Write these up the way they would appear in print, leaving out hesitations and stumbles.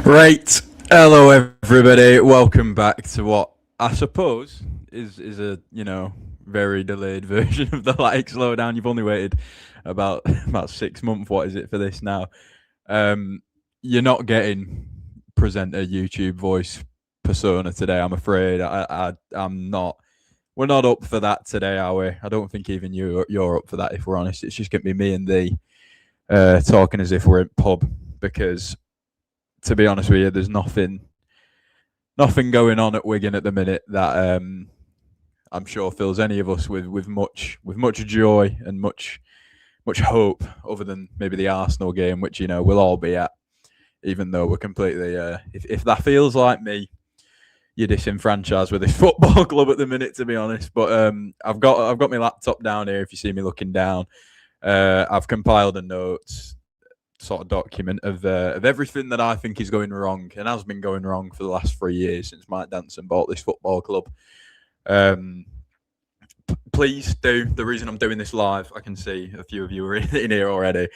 Right. Hello, everybody. Welcome back to what I suppose is a very delayed version of the like slowdown. You've only waited about 6 months. What is it for this now? Um, you're not getting presenter YouTube voice persona today. I'm afraid. I'm not. We're not up for that today, are we? I don't think even you're up for that. If we're honest, it's just gonna be me and thee talking as if we're at pub because to be honest with you, there's nothing going on at Wigan at the minute that I'm sure fills any of us with much joy and much hope, other than maybe the Arsenal game, which we'll all be at, even though we're completely. If that feels like me, you're disenfranchised with this football club at the minute, to be honest. But I've got my laptop down here. If you see me looking down, I've compiled a notes sort of document of everything that I think is going wrong and has been going wrong for the last 3 years since Mike Danson bought this football club. Please do. The reason I'm doing this live, I can see a few of you are in here already,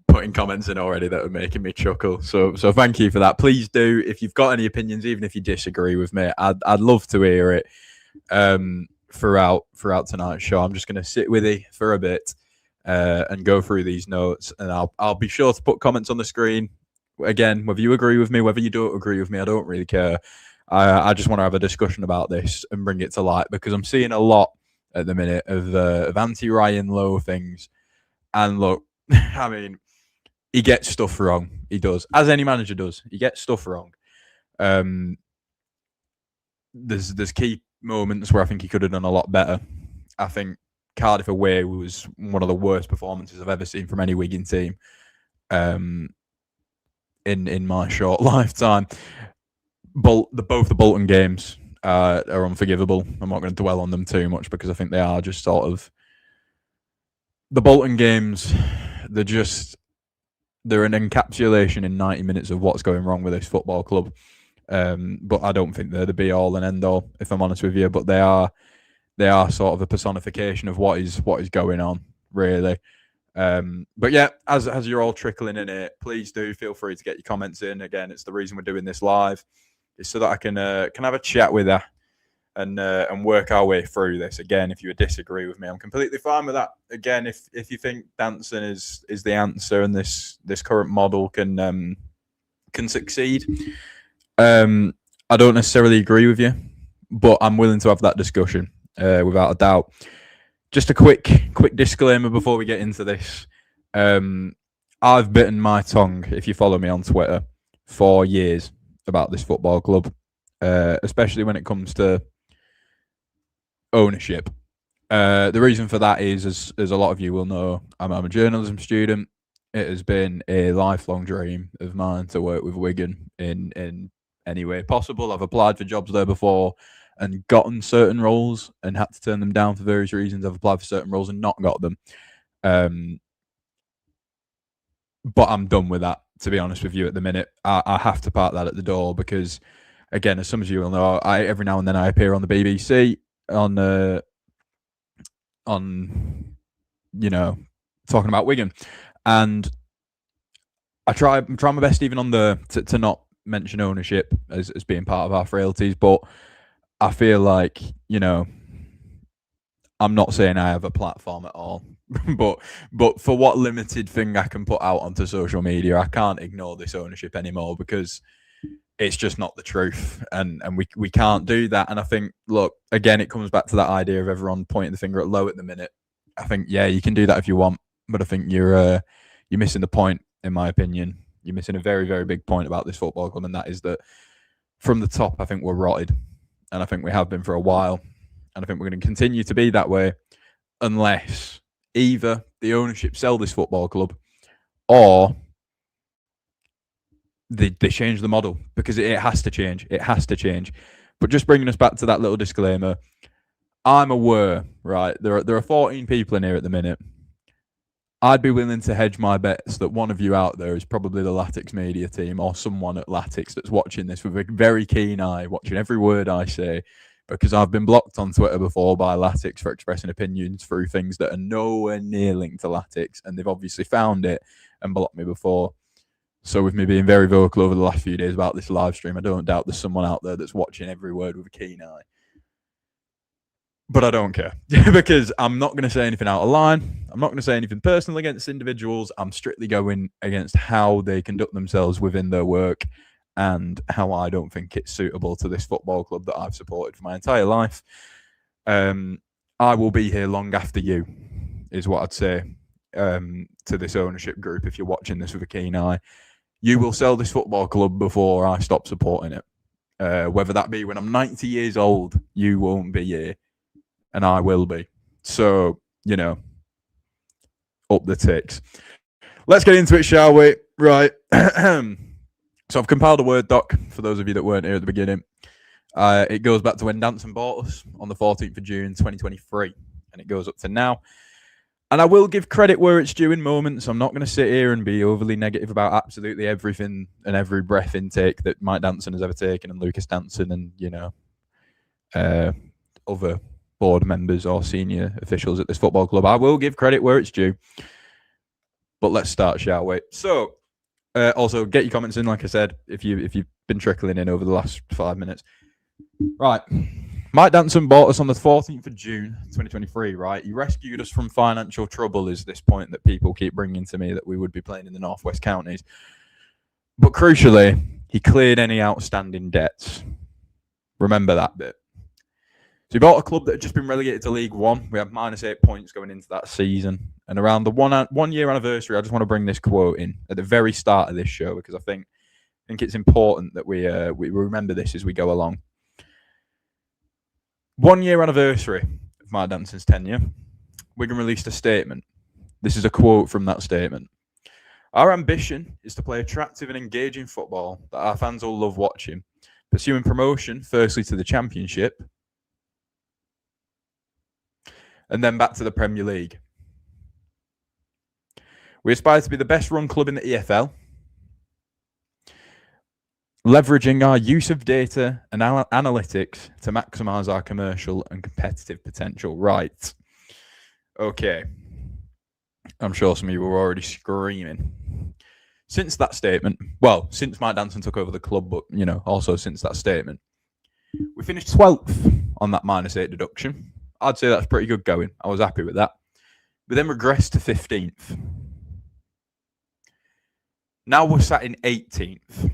putting comments in already that are making me chuckle. So thank you for that. Please do. If you've got any opinions, even if you disagree with me, I'd love to hear it. Throughout tonight's show, I'm just going to sit with you for a bit. And go through these notes, and I'll be sure to put comments on the screen. Again, whether you agree with me, whether you don't agree with me, I don't really care. I just want to have a discussion about this and bring it to light, because I'm seeing a lot at the minute of anti-Ryan Lowe things. And look, I mean, he gets stuff wrong. He does, as any manager does. He gets stuff wrong. There's key moments where I think he could have done a lot better. I think Cardiff away was one of the worst performances I've ever seen from any Wigan team in my short lifetime. Both the Bolton games are unforgivable. I'm not going to dwell on them too much because I think they are just sort of the Bolton games. They're an encapsulation in 90 minutes of what's going wrong with this football club. But I don't think they're the be all and end all, if I'm honest with you. But they are sort of a personification of what is going on, really. But yeah, as you're all trickling in it, please do feel free to get your comments in. Again, it's the reason we're doing this live, is so that I can have a chat with you and work our way through this. Again, if you disagree with me, I'm completely fine with that. Again, if you think Danson is the answer and this current model can succeed, I don't necessarily agree with you, but I'm willing to have that discussion. Without a doubt. Just a quick disclaimer before we get into this. I've bitten my tongue, if you follow me on Twitter, for years about this football club, especially when it comes to ownership. The reason for that is, as a lot of you will know, I'm a journalism student. It has been a lifelong dream of mine to work with Wigan in any way possible. I've applied for jobs there before and gotten certain roles and had to turn them down for various reasons. I've applied for certain roles and not got them. But I'm done with that, to be honest with you, at the minute. I have to park that at the door because, again, as some of you will know, every now and then I appear on the BBC on talking about Wigan. And I'm trying my best even on to not mention ownership as being part of our frailties, but I feel like, I'm not saying I have a platform at all, but for what limited thing I can put out onto social media, I can't ignore this ownership anymore because it's just not the truth, and we can't do that. And I think, look, again, it comes back to that idea of everyone pointing the finger at Lowe at the minute. I think, yeah, you can do that if you want, but I think you're missing the point, in my opinion. You're missing a very, very big point about this football club, and that is that from the top, I think we're rotted. And I think we have been for a while. And I think we're going to continue to be that way unless either the ownership sell this football club or they change the model, because it has to change. It has to change. But just bringing us back to that little disclaimer, I'm aware, right, there are 14 people in here at the minute. I'd be willing to hedge my bets that one of you out there is probably the Latics media team or someone at Latics that's watching this with a very keen eye, watching every word I say, because I've been blocked on Twitter before by Latics for expressing opinions through things that are nowhere near linked to Latics, and they've obviously found it and blocked me before. So with me being very vocal over the last few days about this live stream, I don't doubt there's someone out there that's watching every word with a keen eye. But I don't care because I'm not going to say anything out of line. I'm not going to say anything personal against individuals. I'm strictly going against how they conduct themselves within their work and how I don't think it's suitable to this football club that I've supported for my entire life. I will be here long after you, is what I'd say to this ownership group. If you're watching this with a keen eye, you will sell this football club before I stop supporting it. Whether that be when I'm 90 years old, you won't be here. And I will be. So, up the ticks. Let's get into it, shall we? Right. So I've compiled a Word doc for those of you that weren't here at the beginning. It goes back to when Danson bought us on the 14th of June, 2023. And it goes up to now. And I will give credit where it's due in moments. I'm not going to sit here and be overly negative about absolutely everything and every breath intake that Mike Danson has ever taken, and Lucas Danson and, other board members or senior officials at this football club. I will give credit where it's due. But let's start, shall we? So, also get your comments in, like I said, if you've been trickling in over the last 5 minutes. Right. Mike Danson bought us on the 14th of June, 2023, right? He rescued us from financial trouble, is this point that people keep bringing to me, that we would be playing in the Northwest Counties. But crucially, he cleared any outstanding debts. Remember that bit. So he bought a club that had just been relegated to League One. We had -8 points going into that season. And around the one year anniversary, I just want to bring this quote in at the very start of this show, because I think it's important that we remember this as we go along. 1 year anniversary of Mike Danson's tenure, Wigan released a statement. This is a quote from that statement. Our ambition is to play attractive and engaging football that our fans will love watching, pursuing promotion firstly to the Championship, and then back to the Premier League. We aspire to be the best run club in the EFL, leveraging our use of data and analytics to maximise our commercial and competitive potential. Right. Okay. I'm sure some of you were already screaming. Since that statement, since Mike Danson took over the club, but, also since that statement, we finished 12th on that -8 deduction. I'd say that's pretty good going. I was happy with that. We then regressed to 15th. Now we're sat in 18th.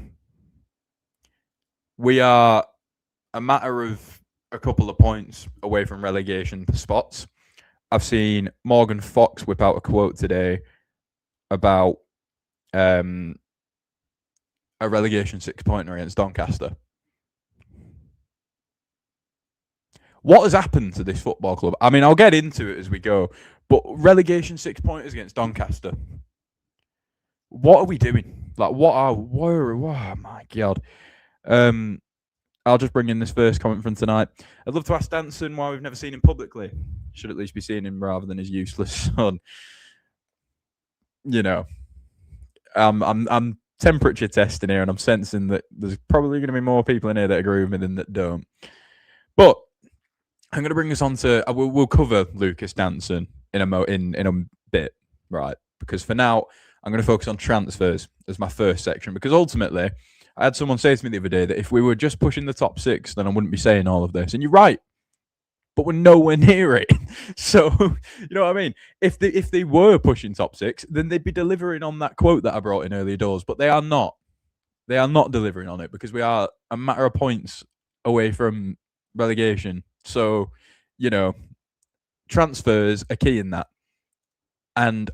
We are a matter of a couple of points away from relegation spots. I've seen Morgan Fox whip out a quote today about a relegation 6-pointer against Doncaster. What has happened to this football club? I mean, I'll get into it as we go, but relegation 6-pointers against Doncaster. What are we doing? Like, oh my God. I'll just bring in this first comment from tonight. I'd love to ask Danson why we've never seen him publicly. Should at least be seeing him rather than his useless son. I'm temperature testing here, and I'm sensing that there's probably going to be more people in here that agree with me than that don't. But I'm going to bring us on to. We'll cover Lucas Danson in a bit, right? Because for now, I'm going to focus on transfers as my first section. Because ultimately, I had someone say to me the other day that if we were just pushing the top 6, then I wouldn't be saying all of this. And you're right, but we're nowhere near it. So, you know what I mean? If they were pushing top 6, then they'd be delivering on that quote that I brought in earlier doors. But they are not. They are not delivering on it, because we are a matter of points away from relegation. So, transfers are key in that. And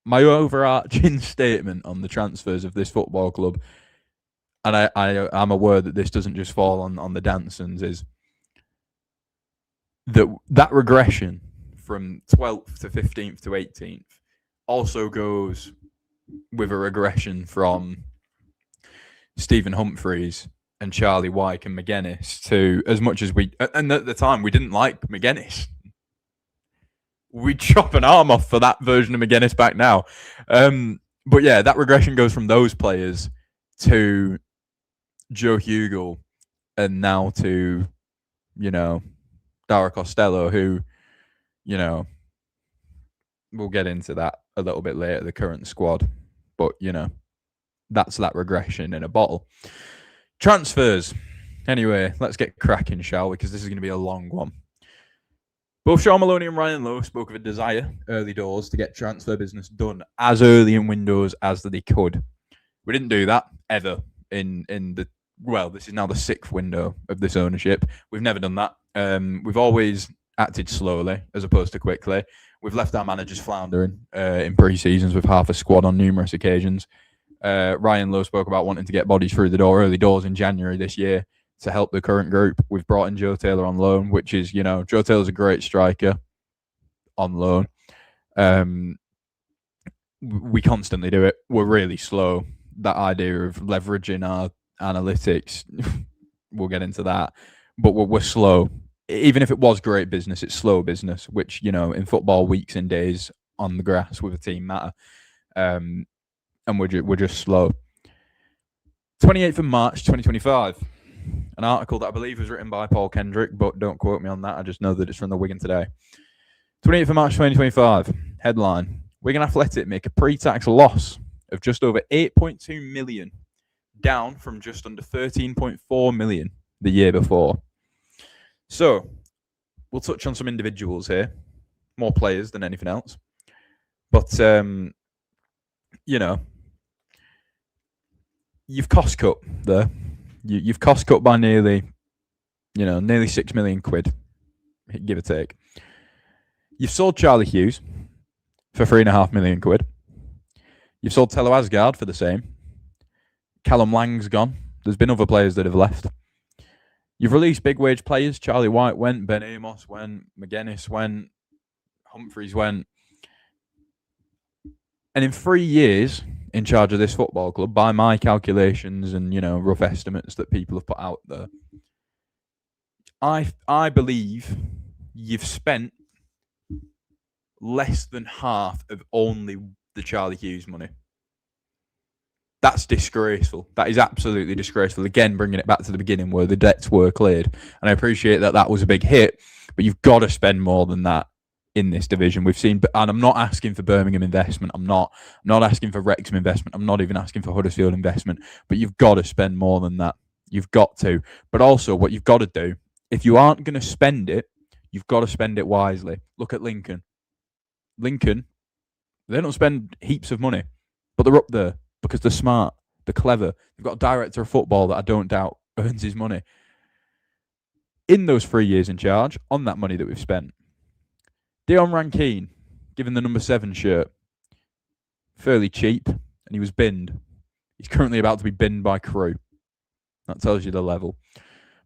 my overarching statement on the transfers of this football club, and I'm aware that this doesn't just fall on the Dansons, is that regression from 12th to 15th to 18th also goes with a regression from Stephen Humphreys and Charlie Wyke and McGuinness to, as much as and at the time we didn't like McGuinness. We'd chop an arm off for that version of McGuinness back now. But yeah, that regression goes from those players to Joe Hugel and now to, Dara Costello, who, we'll get into that a little bit later, the current squad. But, that's that regression in a bottle. Transfers. Anyway, let's get cracking, shall we? Because this is going to be a long one. Both Sean Maloney and Ryan Lowe spoke of a desire early doors to get transfer business done as early in windows as they could. We didn't do that ever in the this is now the 6th window of this ownership. We've never done that. We've always acted slowly as opposed to quickly. We've left our managers floundering in pre-seasons with half a squad on numerous occasions. Ryan Lowe spoke about wanting to get bodies through the door early doors in January this year to help the current group. We've brought in Joe Taylor on loan, which is, Joe Taylor's a great striker on loan. We constantly do it. We're really slow. That idea of leveraging our analytics, we'll get into that. But we're slow. Even if it was great business, it's slow business, which, in football, weeks and days on the grass with a team matter. And we're just slow. 28th of March, 2025. An article that I believe was written by Paul Kendrick, but don't quote me on that. I just know that it's from the Wigan Today. 28th of March, 2025. Headline: Wigan Athletic make a pre-tax loss of just over 8.2 million, down from just under 13.4 million the year before. So, we'll touch on some individuals here, more players than anything else. But, you've cost cut there. You've cost cut by nearly 6 million quid, give or take. You've sold Charlie Hughes for 3.5 million quid. You've sold Tello Asgard for the same. Callum Lang's gone. There's been other players that have left. You've released big wage players. Charlie White went, Ben Amos went, McGuinness went, Humphreys went. And in 3 years in charge of this football club, by my calculations and, rough estimates that people have put out there, I believe you've spent less than half of only the Charlie Hughes money. That's disgraceful. That is absolutely disgraceful. Again, bringing it back to the beginning where the debts were cleared. And I appreciate that was a big hit, but you've got to spend more than that in this division. We've seen, and I'm not asking for Birmingham investment. I'm not asking for Wrexham investment. I'm not even asking for Huddersfield investment, but you've got to spend more than that. You've got to. But also what you've got to do, if you aren't going to spend it, you've got to spend it wisely. Look at Lincoln. Lincoln, they don't spend heaps of money, but they're up there because they're smart, they're clever. They've got a director of football that I don't doubt earns his money. In those 3 years in charge, on that money that we've spent, Dion Rankine, given the number 7 shirt, fairly cheap, and he was binned. He's currently about to be binned by Crewe. That tells you the level.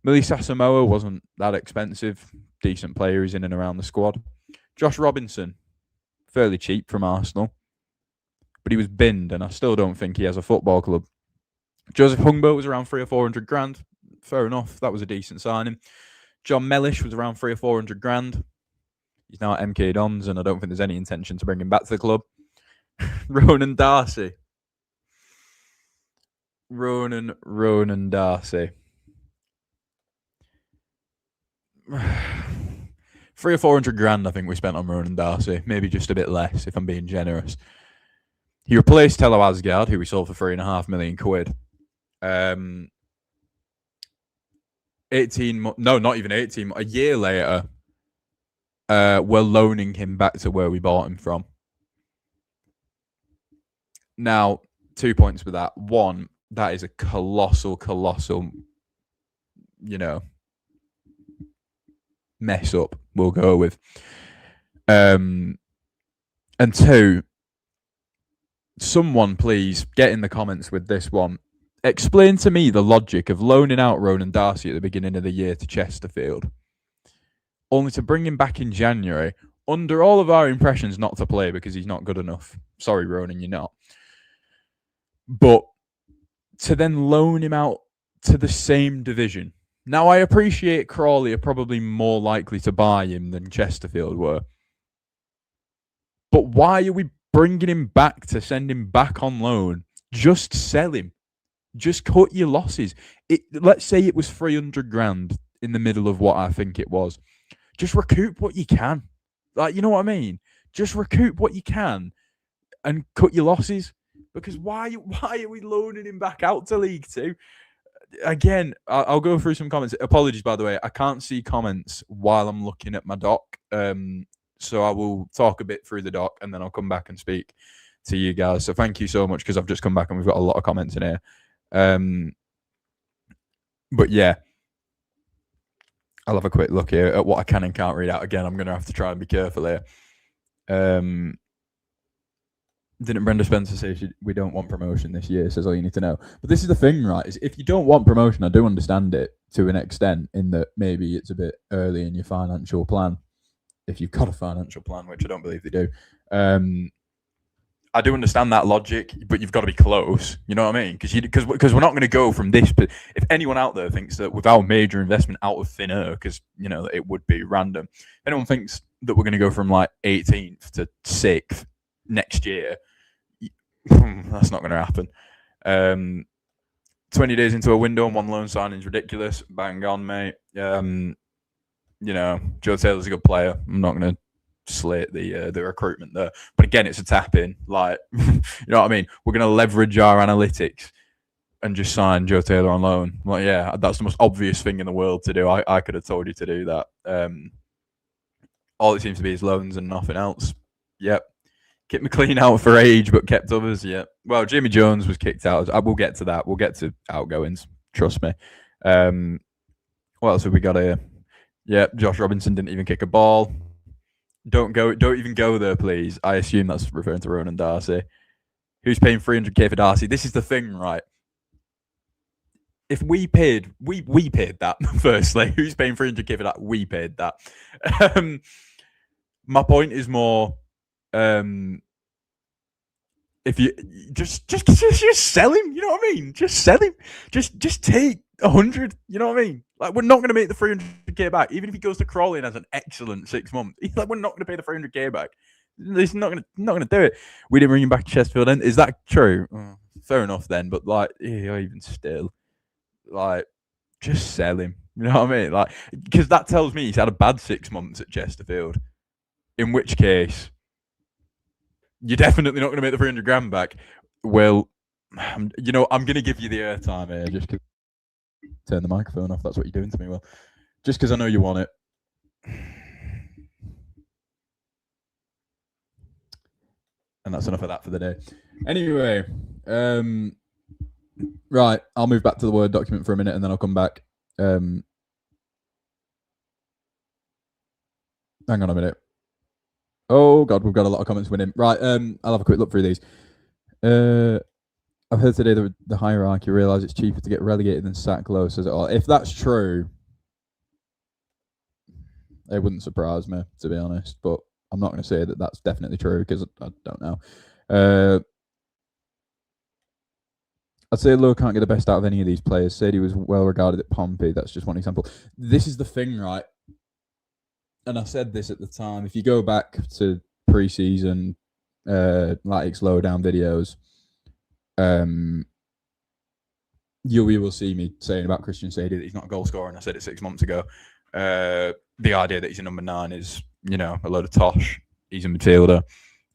Millie Sasamoa wasn't that expensive. Decent player, he's in and around the squad. Josh Robinson, fairly cheap from Arsenal, but he was binned, and I still don't think he has a football club. Joseph Hungbo was around 300 or 400 grand. Fair enough, that was a decent signing. John Mellish was around 300 or 400 grand. He's now at MK Dons, and I don't think there's any intention to bring him back to the club. Ronan Darcy. 300 or 400 grand, I think we spent on Ronan Darcy. Maybe just a bit less, if I'm being generous. He replaced Tello Asgard, who we sold for 3.5 million quid. 18 months, no, not even 18, a year later, we're loaning him back to where we bought him from. Now, 2 points with that. One, that is a colossal, mess up, we'll go with. And two, someone please get in the comments with this one. Explain to me the logic of loaning out Ronan Darcy at the beginning of the year to Chesterfield, only to bring him back in January, under all of our impressions not to play because he's not good enough. Sorry, Ronan, you're not. But to then loan him out to the same division. Now, I appreciate Crawley are probably more likely to buy him than Chesterfield were. But why are we bringing him back to send him back on loan? Just sell him. Just cut your losses. Let's say it was 300 grand in the middle of what I think it was. Just recoup what you can. Like, you know what I mean? Just recoup what you can and cut your losses. Because why are we loaning him back out to League Two? Again, I'll go through some comments. Apologies, by the way, I can't see comments while I'm looking at my doc. So I will talk a bit through the doc and then I'll come back and speak to you guys. So thank you so much because I've just come back and we've got a lot of comments in here. But yeah, I'll have a quick look here at what I can and can't read out. Again, I'm going to have to try and be careful here. Didn't Brenda Spencer say we don't want promotion this year? Says all you need to know. But this is the thing, right? Is if you don't want promotion, I do understand it to an extent, in that maybe it's a bit early in your financial plan. If you've got a financial plan, which I don't believe they do, I do understand that logic, but you've got to be close. You know what I mean? Because we're not going to go from this. But if anyone out there thinks that with our major investment out of thin air, because you know it would be random, if anyone thinks that we're going to go from like 18th to 6th next year, that's not going to happen. 20 days into a window and one loan signing is ridiculous. Bang on, mate. You know, Joe Taylor's a good player. I'm not going to slate the recruitment there, but again, it's a tap in. Like, you know what I mean? We're going to leverage our analytics and just sign Joe Taylor on loan. Well, yeah, that's the most obvious thing in the world to do. I could have told you to do that. All it seems to be is loans and nothing else. Yep. Kicked McLean out for age, but kept others. Yeah. Well, Jamie Jones was kicked out. We'll get to that. We'll get to outgoings. Trust me. What else have we got here? Yeah, Josh Robinson didn't even kick a ball. Don't even go there, please. I assume that's referring to Ronan Darcy. Who's paying 300k for Darcy? This is the thing, right? If we paid that, firstly. Who's paying 300k for that? We paid that. My point is more, if you just sell him, you know what I mean? Just sell him. Just take 100. You know what I mean? Like, we're not going to make the 300k back, even if he goes to Crawley and has an excellent 6 months. Like, we're not going to pay the 300k back. He's not going to do it. We didn't bring him back to Chesterfield. And is that true? Fair enough then. But like, even still, like, just sell him. You know what I mean? Like, because that tells me he's had a bad 6 months at Chesterfield. In which case, you're definitely not going to make the 300 grand back. Well, you know, I'm going to give you the airtime here just because. Turn the microphone off. That's what you're doing to me. Well, just because I know you want it. And that's enough of that for the day. Anyway, right. I'll move back to the Word document for a minute and then I'll come back. Hang on a minute. Oh, God, we've got a lot of comments winning. Right, I'll have a quick look through these. I've heard today that the hierarchy realise it's cheaper to get relegated than sack low, says it all. If that's true, it wouldn't surprise me, to be honest. But I'm not going to say that that's definitely true because I don't know. I'd say Lowe can't get the best out of any of these players. Sadie was well regarded at Pompey. That's just one example. This is the thing, right? And I said this at the time. If you go back to pre-season Latics Lowdown videos, you will see me saying about Christian Sadie that he's not a goal scorer, and I said it 6 months ago. The idea that he's a number 9 is, you know, a load of tosh. He's a midfielder.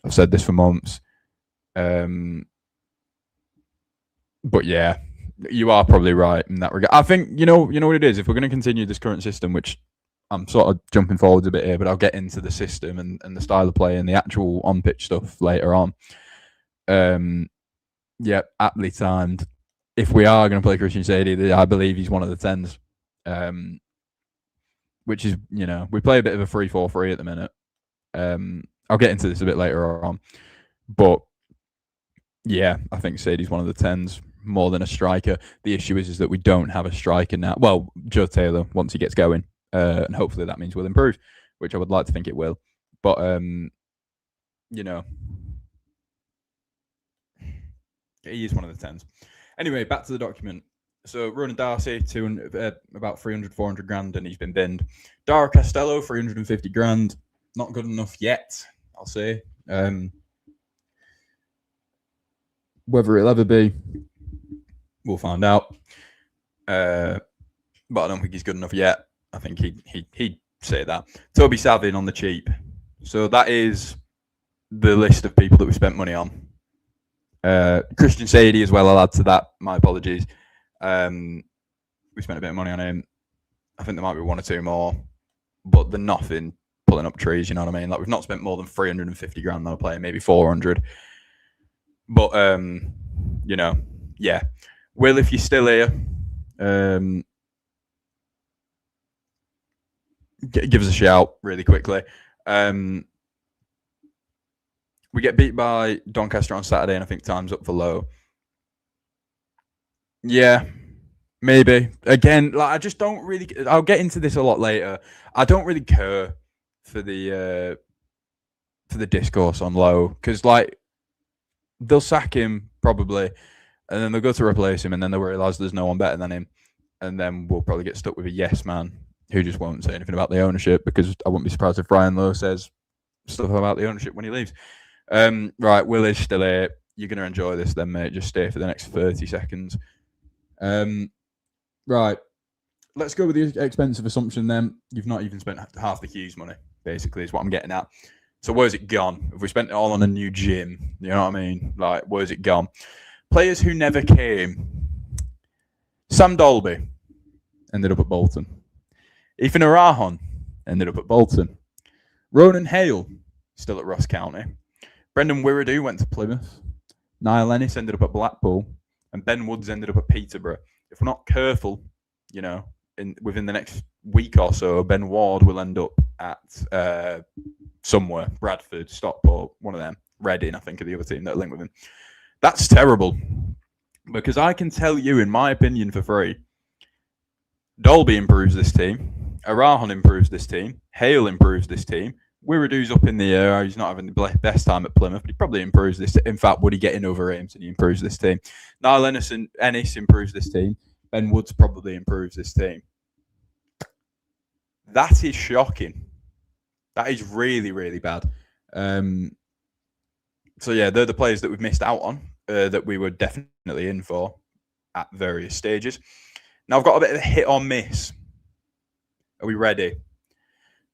I've said this for months. But yeah, you are probably right in that regard. I think, you know what it is? If we're going to continue this current system, which I'm sort of jumping forwards a bit here, but I'll get into the system and the style of play and the actual on-pitch stuff later on. Yeah, aptly timed. If we are going to play Christian Sadie, I believe he's one of the 10s. Which is, you know, we play a bit of a 3-4-3 at the minute. I'll get into this a bit later on. But yeah, I think Sadie's one of the 10s more than a striker. The issue is that we don't have a striker now. Well, Joe Taylor, once he gets going. And hopefully that means we'll improve, which I would like to think it will. But, you know, he is one of the 10s. Anyway, back to the document. So, Ronan Darcy, about 300, 400 grand, and he's been binned. Dara Costello, 350 grand. Not good enough yet, I'll say. Whether it'll ever be, we'll find out. But I don't think he's good enough yet. I think he'd say that. Toby Savin on the cheap. So that is the list of people that we spent money on. Christian Sadie as well, I'll add to that. My apologies. We spent a bit of money on him. I think there might be one or two more, but they're nothing pulling up trees, you know what I mean? Like, we've not spent more than 350 grand on a player, maybe 400. But, you know, yeah. Will, if you're still here, give us a shout really quickly. We get beat by Doncaster on Saturday, and I think time's up for Low. Yeah, maybe. Again, like, I just don't really. I'll get into this a lot later. I don't really care for the discourse on Low, because, like, they'll sack him probably, and then they'll go to replace him, and then they'll realise there's no one better than him, and then we'll probably get stuck with a yes man who just won't say anything about the ownership, because I wouldn't be surprised if Brian Lowe says stuff about the ownership when he leaves. Right, Will is still here. You're going to enjoy this then, mate. Just stay for the next 30 seconds. Right. Let's go with the expensive assumption then. You've not even spent half the Hughes money, basically, is what I'm getting at. So where's it gone? If we spent it all on a new gym, you know what I mean? Like, where's it gone? Players who never came. Sam Dolby ended up at Bolton. Ethan Arahan ended up at Bolton. Ronan Hale, still at Ross County. Brendan Wirradu went to Plymouth. Niall Ennis ended up at Blackpool. And Ben Woods ended up at Peterborough. If we're not careful, you know, within the next week or so, Ben Ward will end up at somewhere. Bradford, Stockport, one of them. Reading, I think, are the other team that are linked with him. That's terrible. Because I can tell you, in my opinion, for free, Dolby improves this team. Arahan improves this team. Hale improves this team. Wirradu's up in the air. He's not having the best time at Plymouth, but he probably improves this. In fact, would he get in over Ames and he improves this team? Niall Ennis improves this team. Ben Woods probably improves this team. That is shocking. That is really, really bad. So, yeah, they're the players that we've missed out on, that we were definitely in for at various stages. Now, I've got a bit of a hit or miss. Are we ready?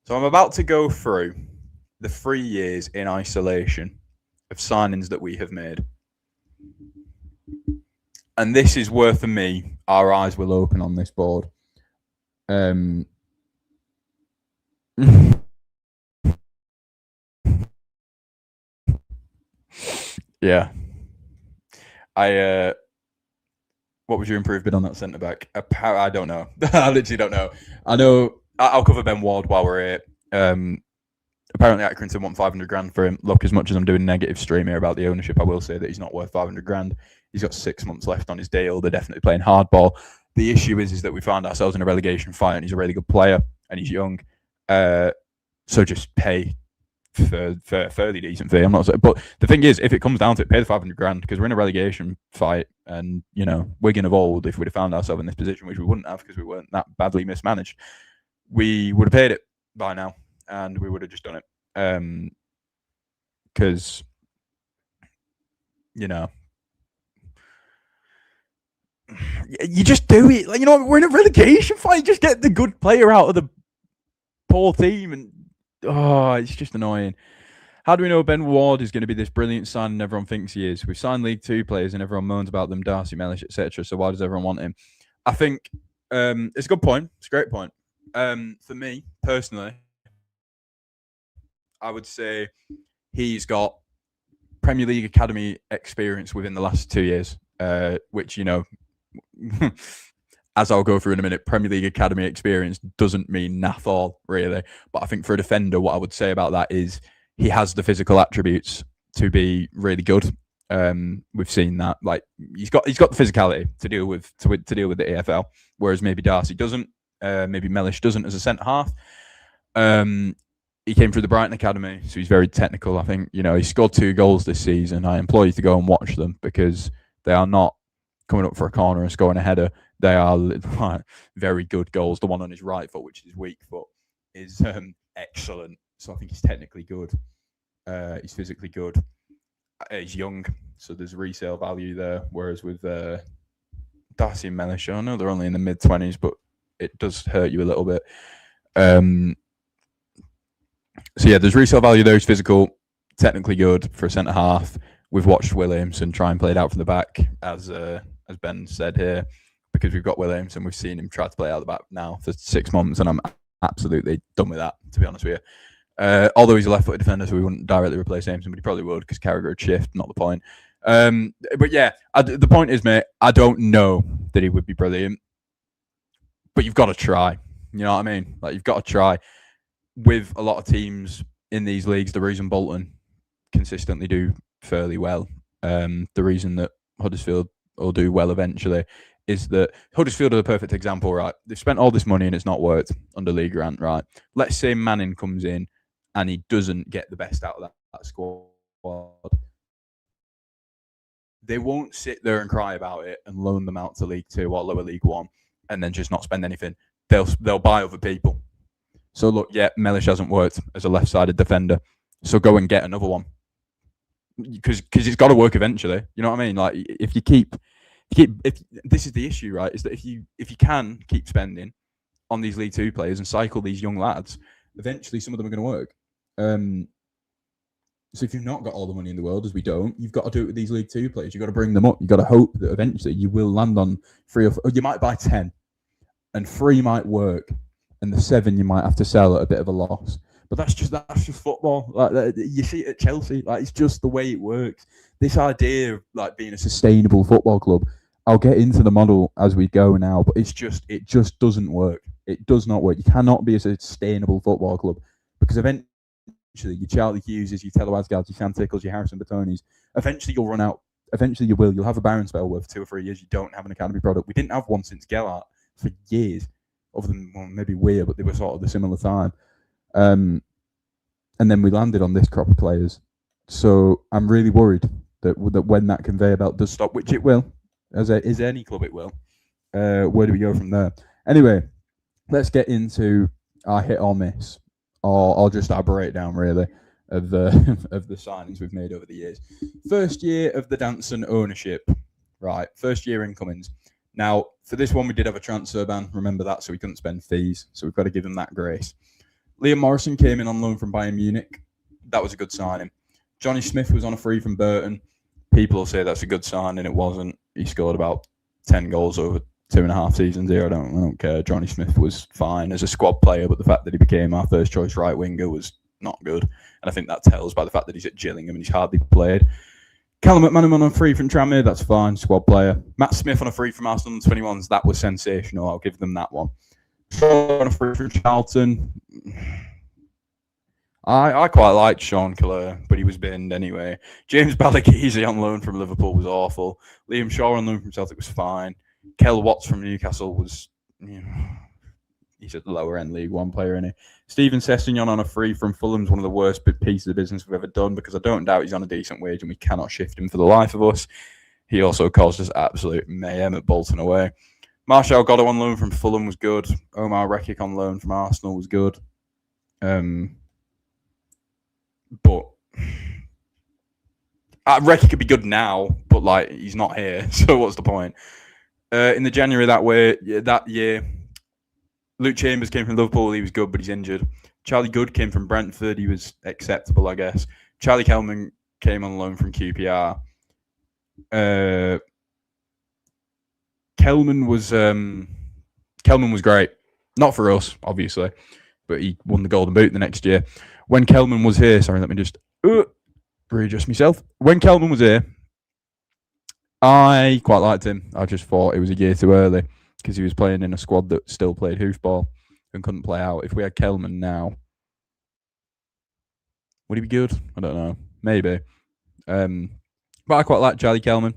So I'm about to go through the 3 years in isolation of signings that we have made. And this is where, for me, our eyes will open on this board. Yeah. What was your improvement on that centre back? I don't know. I literally don't know. I know. I'll cover Ben Ward while we're here. Apparently, Accrington want 500 grand for him. Look, as much as I'm doing negative stream here about the ownership, I will say that he's not worth 500 grand. He's got 6 months left on his deal. They're definitely playing hardball. The issue is that we found ourselves in a relegation fight, and he's a really good player, and he's young. So just pay for a fairly decent fee. I'm not, but the thing is, if it comes down to it, pay the 500 grand, because we're in a relegation fight, and, you know, Wigan of old, if we'd have found ourselves in this position, which we wouldn't have because we weren't that badly mismanaged, we would have paid it by now, and we would have just done it. Because, you know, you just do it. Like, you know, we're in a relegation fight. Just get the good player out of the poor team, and it's just annoying. How do we know Ben Ward is going to be this brilliant sign and everyone thinks he is? We've signed League Two players and everyone moans about them, Darcy, Mellish, etc. So why does everyone want him? I think it's a good point. It's a great point. For me, personally, I would say he's got Premier League Academy experience within the last 2 years, which, you know, as I'll go through in a minute, Premier League Academy experience doesn't mean naff all, really. But I think for a defender, what I would say about that is he has the physical attributes to be really good. We've seen that. Like, he's got the physicality to deal with the EFL, whereas maybe Darcy doesn't. Maybe Mellish doesn't as a centre half. He came through the Brighton Academy, so he's very technical. I think, you know, he scored 2 goals this season. I implore you to go and watch them, because they are not coming up for a corner and scoring a header. They are very good goals. The one on his right foot, which is his weak foot, is excellent. So I think he's technically good. He's physically good. He's young, so there's resale value there. Whereas with Darcy and Mellish, I know they're only in the mid-20s, but it does hurt you a little bit. So yeah, there's resale value there. He's physical, technically good for a centre half. we've watched Williamson try and play it out from the back, as Ben said here, because we've got Williamson. We've seen him try to play out the back now for 6 months, and I'm absolutely done with that, to be honest with you. Although he's a left-footed defender, so we wouldn't directly replace Aimson, but he probably would because Carragher would shift, not the point. But yeah, the point is, mate, I don't know that he would be brilliant, but you've got to try. You know what I mean? Like, you've got to try. With a lot of teams in these leagues, the reason Bolton consistently do fairly well, the reason that Huddersfield will do well eventually, is that Huddersfield are the perfect example, right? They've spent all this money and it's not worked under Lee Grant, right? Let's say Manning comes in and he doesn't get the best out of that squad. They won't sit there and cry about it and loan them out to League Two or lower League One and then just not spend anything. They'll buy other people. So look, yeah, Mellish hasn't worked as a left-sided defender. So go and get another one, because it's got to work eventually. You know what I mean? Like, if this is the issue, right? Is that if you can keep spending on these League Two players and cycle these young lads, eventually some of them are going to work. So if you've not got all the money in the world, as we don't, you've got to do it with these League Two players. You've got to bring them up. You've got to hope that eventually you will land on 3 or 4. You might buy 10, and 3 might work, and the 7 you might have to sell at a bit of a loss. But that's just football. Like, you see it at Chelsea. Like, it's just the way it works. This idea of like being a sustainable football club, I'll get into the model as we go now, but it just doesn't work. It does not work. You cannot be a sustainable football club, because eventually your Charlie Hugheses, your Telo Asgards, your Sam Tickles, your Harrison Batonis, eventually you'll run out. Eventually you will. You'll have a barren spell where for 2 or 3 years you don't have an academy product. We didn't have one since Gellart for years, other than maybe Weir, but they were sort of the similar time. And then we landed on this crop of players. So I'm really worried that when that conveyor belt does stop, which it will, as any club it will, where do we go from there? Anyway, let's get into our hit or miss, or just our breakdown, really, of the signings we've made over the years. First year of the Danson ownership, right? First year incomings. Now, for this one, we did have a transfer ban. Remember that, so we couldn't spend fees. So we've got to give them that grace. Liam Morrison came in on loan from Bayern Munich. That was a good signing. Johnny Smith was on a free from Burton. People will say that's a good signing. It wasn't. He scored about 10 goals over 2.5 seasons here. I don't care. Johnny Smith was fine as a squad player, but the fact that he became our first choice right winger was not good. And I think that tells by the fact that he's at Gillingham and he's hardly played. Callum McManaman on a free from Tranmere, that's fine, squad player. Matt Smith on a free from Arsenal 21s, that was sensational. I'll give them that one. Shaw on a free from Charlton. I quite liked Sean Clare, but he was binned anyway. James Balagizi on loan from Liverpool was awful. Liam Shaw on loan from Celtic was fine. Kel Watts from Newcastle was, he's at the lower end League One player, isn't he? Steven Sessegnon on a free from Fulham's one of the worst pieces of business we've ever done, because I don't doubt he's on a decent wage and we cannot shift him for the life of us. He also caused us absolute mayhem at Bolton away. Marshall Goddo on loan from Fulham was good. Omar Rekik on loan from Arsenal was good. But Rekik could be good now, but like, he's not here, so what's the point? In the January that year, Luke Chambers came from Liverpool. He was good, but he's injured. Charlie Good came from Brentford. He was acceptable, I guess. Charlie Kelman came on loan from QPR. Kelman was great. Not for us, obviously, but he won the Golden Boot the next year. When Kelman was here, sorry, let me just readjust myself. When Kelman was here, I quite liked him. I just thought it was a year too early because he was playing in a squad that still played hoofball and couldn't play out. If we had Kelman now, would he be good? I don't know. Maybe. But I quite like Charlie Kelman.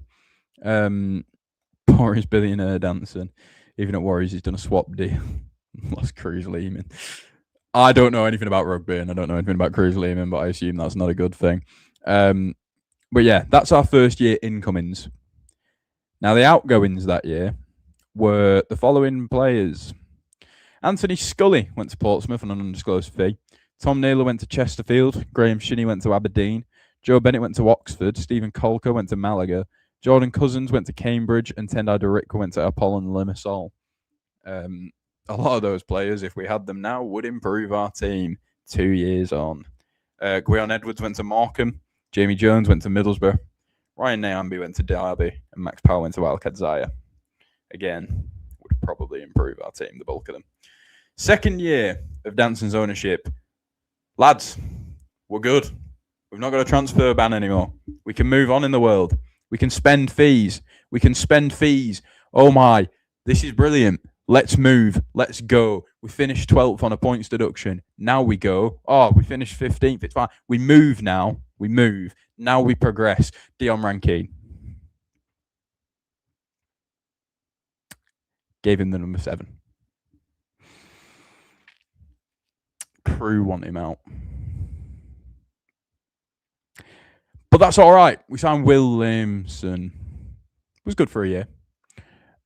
Poor his billionaire dancing. Even at Warriors, he's done a swap deal. Lost Cruz Lehman. I don't know anything about rugby and I don't know anything about Cruz Lehman, but I assume that's not a good thing. But yeah, that's our first year incomings. Now, the outgoings that year were the following players. Anthony Scully went to Portsmouth on an undisclosed fee. Tom Naylor went to Chesterfield. Graham Shinney went to Aberdeen. Joe Bennett went to Oxford. Stephen Colker went to Malaga. Jordan Cousins went to Cambridge. And Tendai Darikwa went to Apollon Limassol. A lot of those players, if we had them now, would improve our team 2 years on. Gwion Edwards went to Morecambe. Jamie Jones went to Middlesbrough. Ryan Nyambi went to Derby and Max Powell went to Wildcat Zaya. Again, would probably improve our team, the bulk of them. Second year of Danson's ownership. Lads, we're good. We've not got a transfer ban anymore. We can move on in the world. We can spend fees. Oh my, this is brilliant. Let's move. Let's go. We finished 12th on a points deduction. Now we go. Oh, we finished 15th. It's fine. We move now. Now we progress. Dion Rankine. Gave him the number 7. Crew want him out. But that's all right. We signed Williamson. It was good for a year.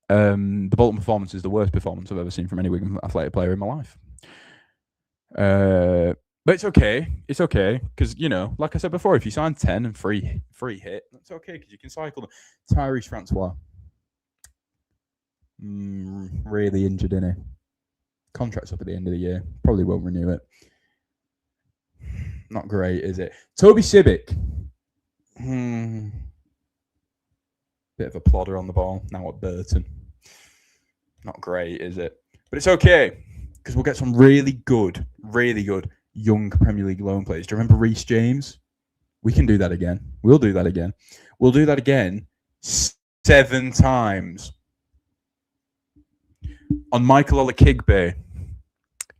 The Bolton performance is the worst performance I've ever seen from any Wigan Athletic player in my life. But it's okay. It's okay because, you know, like I said before, if you sign 10 and free hit, that's okay because you can cycle them. Tyrese Francois. Really injured, innit? Contract's up at the end of the year. Probably won't renew it. Not great, is it? Toby Sibic. Bit of a plodder on the ball. Now at Burton. Not great, is it? But it's okay because we'll get some really good young Premier League loan players. Do you remember Reece James? We can do that again. We'll do that again. We'll do that again 7 times. On Michael Olakigbe,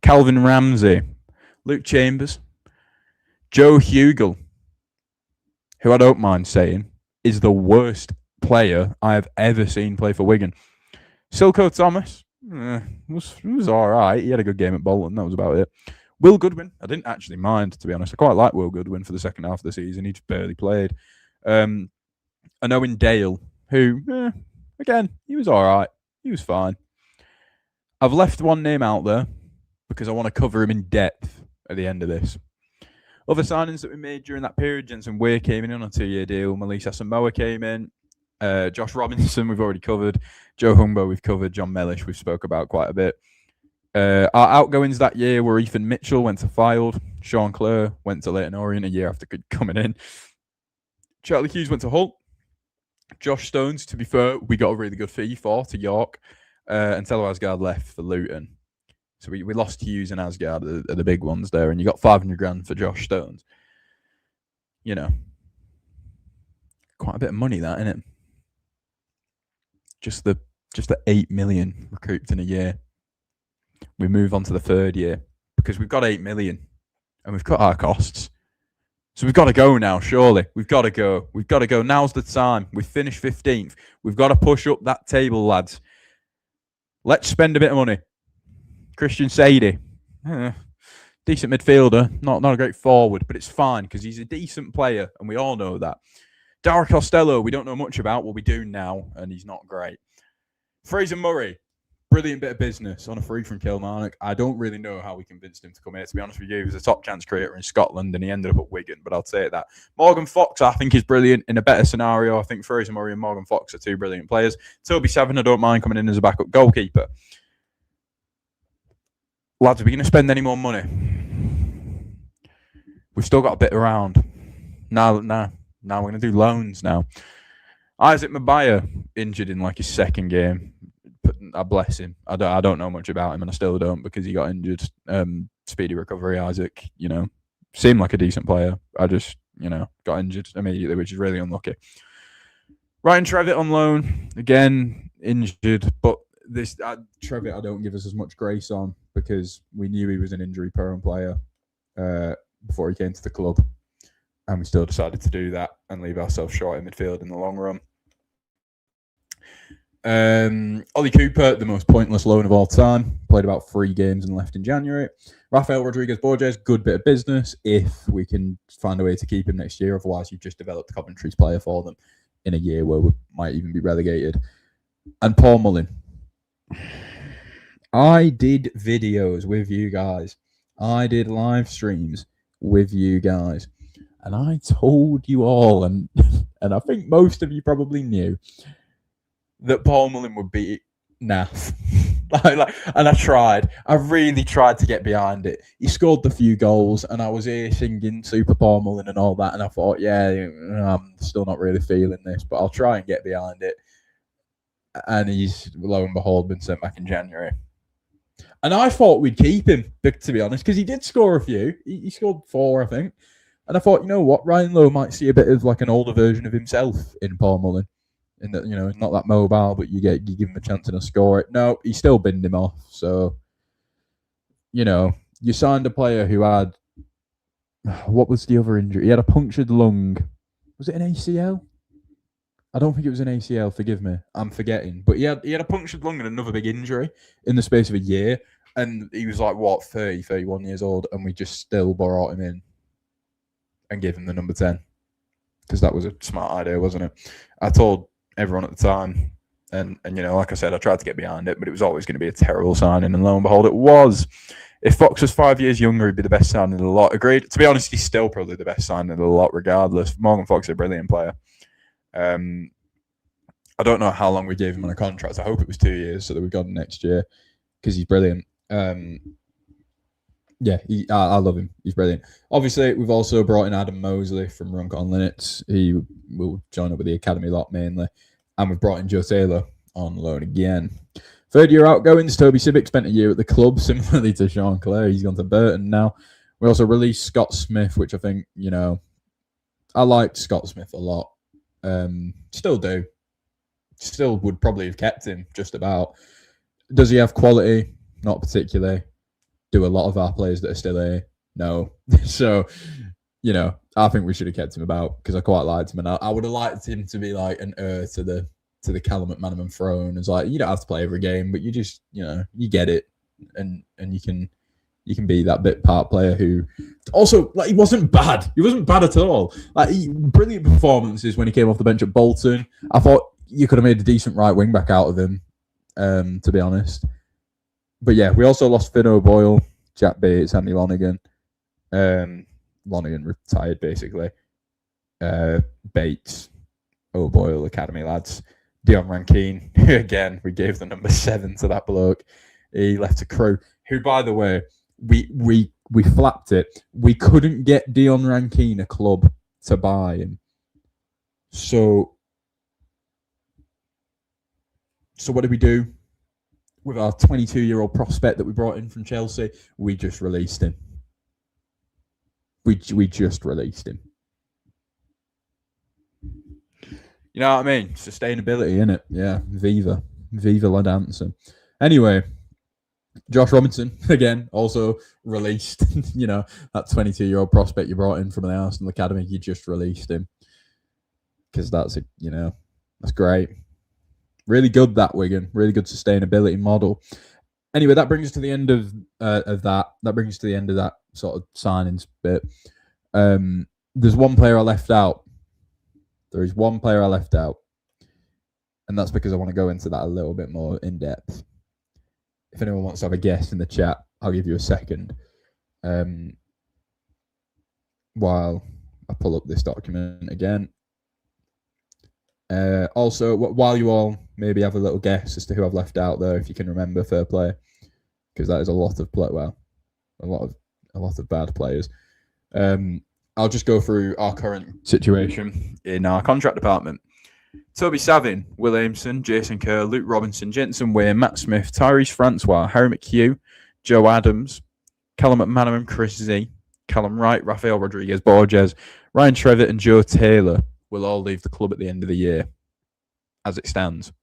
Calvin Ramsey, Luke Chambers, Joe Hugel, who I don't mind saying is the worst player I have ever seen play for Wigan. Silko Thomas was all right. He had a good game at Bolton. That was about it. Will Goodwin, I didn't actually mind, to be honest. I quite like Will Goodwin for the second half of the season. He just barely played. I know in Dale, who, again, he was all right. He was fine. I've left one name out there because I want to cover him in depth at the end of this. Other signings that we made during that period, Jensen Weir came in on a 2-year deal. Malise Asamoah came in. Josh Robinson, we've already covered. Joe Humbo, we've covered. John Mellish, we've spoke about quite a bit. Our outgoings that year were Ethan Mitchell went to Fylde. Sean Clare went to Leyton Orient a year after coming in. Charlie Hughes went to Hull. Josh Stones, to be fair, we got a really good fee for to York. And Tello Asgard left for Luton. So we lost Hughes and Asgard are the big ones there. And you got 500 grand for Josh Stones. You know, quite a bit of money that, isn't it? Just the 8 million recouped in a year. We move on to the third year because we've got 8 million and we've cut our costs. So we've got to go now, surely. We've got to go. Now's the time. We've finished 15th. We've got to push up that table, lads. Let's spend a bit of money. Christian Sadie. Decent midfielder. Not a great forward, but it's fine because he's a decent player and we all know that. Dara Costello, we don't know much about what we do now, and he's not great. Fraser Murray, brilliant bit of business on a free from Kilmarnock. I don't really know how we convinced him to come here, to be honest with you. He was a top chance creator in Scotland, and he ended up at Wigan, but I'll say that. Morgan Fox, I think, is brilliant. In a better scenario, I think Fraser Murray and Morgan Fox are 2 brilliant players. Toby Savin, I don't mind coming in as a backup goalkeeper. Lads, are we going to spend any more money? We've still got a bit around. Now we're going to do loans now. Isaac Mabaya injured in like his second game. I bless him. I don't know much about him, and I still don't because he got injured. Speedy recovery, Isaac. You know, seemed like a decent player. I just, got injured immediately, which is really unlucky. Ryan Trevitt on loan again, injured, but this Trevitt I don't give us as much grace on because we knew he was an injury-prone player before he came to the club. And we still decided to do that and leave ourselves short in midfield in the long run. Ollie Cooper, the most pointless loan of all time. Played about 3 games and left in January. Rafael Rodriguez Borges, good bit of business if we can find a way to keep him next year. Otherwise, you've just developed Coventry's player for them in a year where we might even be relegated. And Paul Mullin. I did videos with you guys. I did live streams with you guys. And I told you all, and I think most of you probably knew, that Paul Mullin would beat Nath. And I really tried to get behind it. He scored the few goals, and I was here singing Super Paul Mullen and all that, and I thought, yeah, I'm still not really feeling this, but I'll try and get behind it. And he's, lo and behold, been sent back in January. And I thought we'd keep him, to be honest, because he did score a few. He scored 4, I think. And I thought, you know what, Ryan Lowe might see a bit of like an older version of himself in Paul Mullen. In that, you know, not that mobile, but you give him a chance and a score it. No, he still binned him off. So, you know, you signed a player who had, what was the other injury? He had a punctured lung. Was it an ACL? I don't think it was an ACL. Forgive me, I'm forgetting. But he had a punctured lung and another big injury in the space of a year. And he was like, what, 30, 31 years old, and we just still brought him in and gave him the number 10. Because that was a smart idea, wasn't it? I told everyone at the time, and you know, like I said, I tried to get behind it, but it was always going to be a terrible signing, and lo and behold, it was. If Fox was 5 years younger, he'd be the best signing of the lot. Agreed. To be honest, he's still probably the best signing of the lot, regardless. Morgan Fox is a brilliant player. I don't know how long we gave him on a contract. I hope it was 2 years so that we got him next year, because he's brilliant. Yeah, I love him. He's brilliant. Obviously, we've also brought in Adam Mosley from Runcorn Linnets. He will join up with the academy lot mainly. And we've brought in Joe Taylor on loan again. Third year outgoings, Toby Sibic spent a year at the club, similarly to Sean Clare. He's gone to Burton now. We also released Scott Smith, which I think, you know, I liked Scott Smith a lot. Still do. Still would probably have kept him, just about. Does he have quality? Not particularly. Do a lot of our players that are still here? No. So, you know, I think we should have kept him about, because I quite liked him, and I would have liked him to be like an heir to the Callum McManaman throne. It's like, you don't have to play every game, but you just, you know, you get it, and you can be that bit part player who also, like, he wasn't bad. He wasn't bad at all. Like, brilliant performances when he came off the bench at Bolton. I thought you could have made a decent right wing back out of him, to be honest. But yeah, we also lost Finn O'Boyle, Jack Bates, Andy Lonergan. Lonergan retired, basically. Bates, O'Boyle, academy lads. Dion Rankine, again, we gave the number 7 to that bloke. He left to Crewe, who, by the way, we flapped it. We couldn't get Dion Rankine a club to buy him. So what did we do? With our 22-year-old prospect that we brought in from Chelsea, we just released him. We just released him. You know what I mean? Sustainability, innit? Yeah, Viva La Dancer. Anyway, Josh Robinson, again, also released. You know, that 22-year-old prospect you brought in from the Arsenal Academy, you just released him. Because that's great. Really good, that Wigan. Really good sustainability model. Anyway, that brings us to the end of that. That brings us to the end of that sort of signings bit. There's one player I left out. There is one player I left out. And that's because I want to go into that a little bit more in depth. If anyone wants to have a guess in the chat, I'll give you a second. While I pull up this document again. Also, while you all maybe have a little guess as to who I've left out there, if you can remember, fair play, because that is a lot of a lot of bad players. I'll just go through our current situation in our contract department. Toby Savin, Will Aimson, Jason Kerr, Luke Robinson, Jensen Wayne, Matt Smith, Tyrese Francois, Harry McHugh, Joe Adams, Callum McManaman, Chris Z, Callum Wright, Rafael Rodriguez Borges, Ryan Trevitt, and Joe Taylor will all leave the club at the end of the year, as it stands.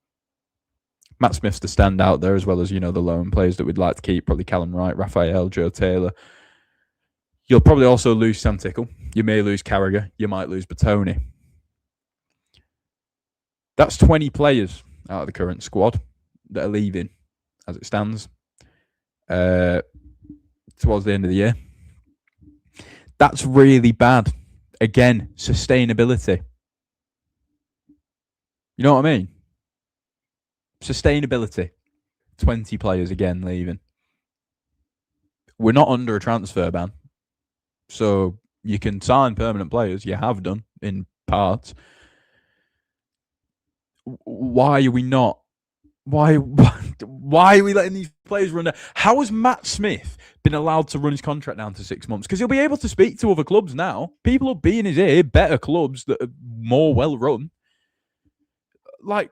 Matt Smith's the standout there, as well as, you know, the loan players that we'd like to keep, probably Callum Wright, Rafael, Joe Taylor. You'll probably also lose Sam Tickle. You may lose Carragher. You might lose Batoni. That's 20 players out of the current squad that are leaving, as it stands, towards the end of the year. That's really bad. Again, sustainability. You know what I mean? Sustainability. 20 players again leaving. We're not under a transfer ban. So you can sign permanent players. You have done in parts. Why are we not? Why Why are we letting these players run down? How has Matt Smith been allowed to run his contract down to 6 months? Because he'll be able to speak to other clubs now. People will be in his ear, better clubs that are more well run. Like,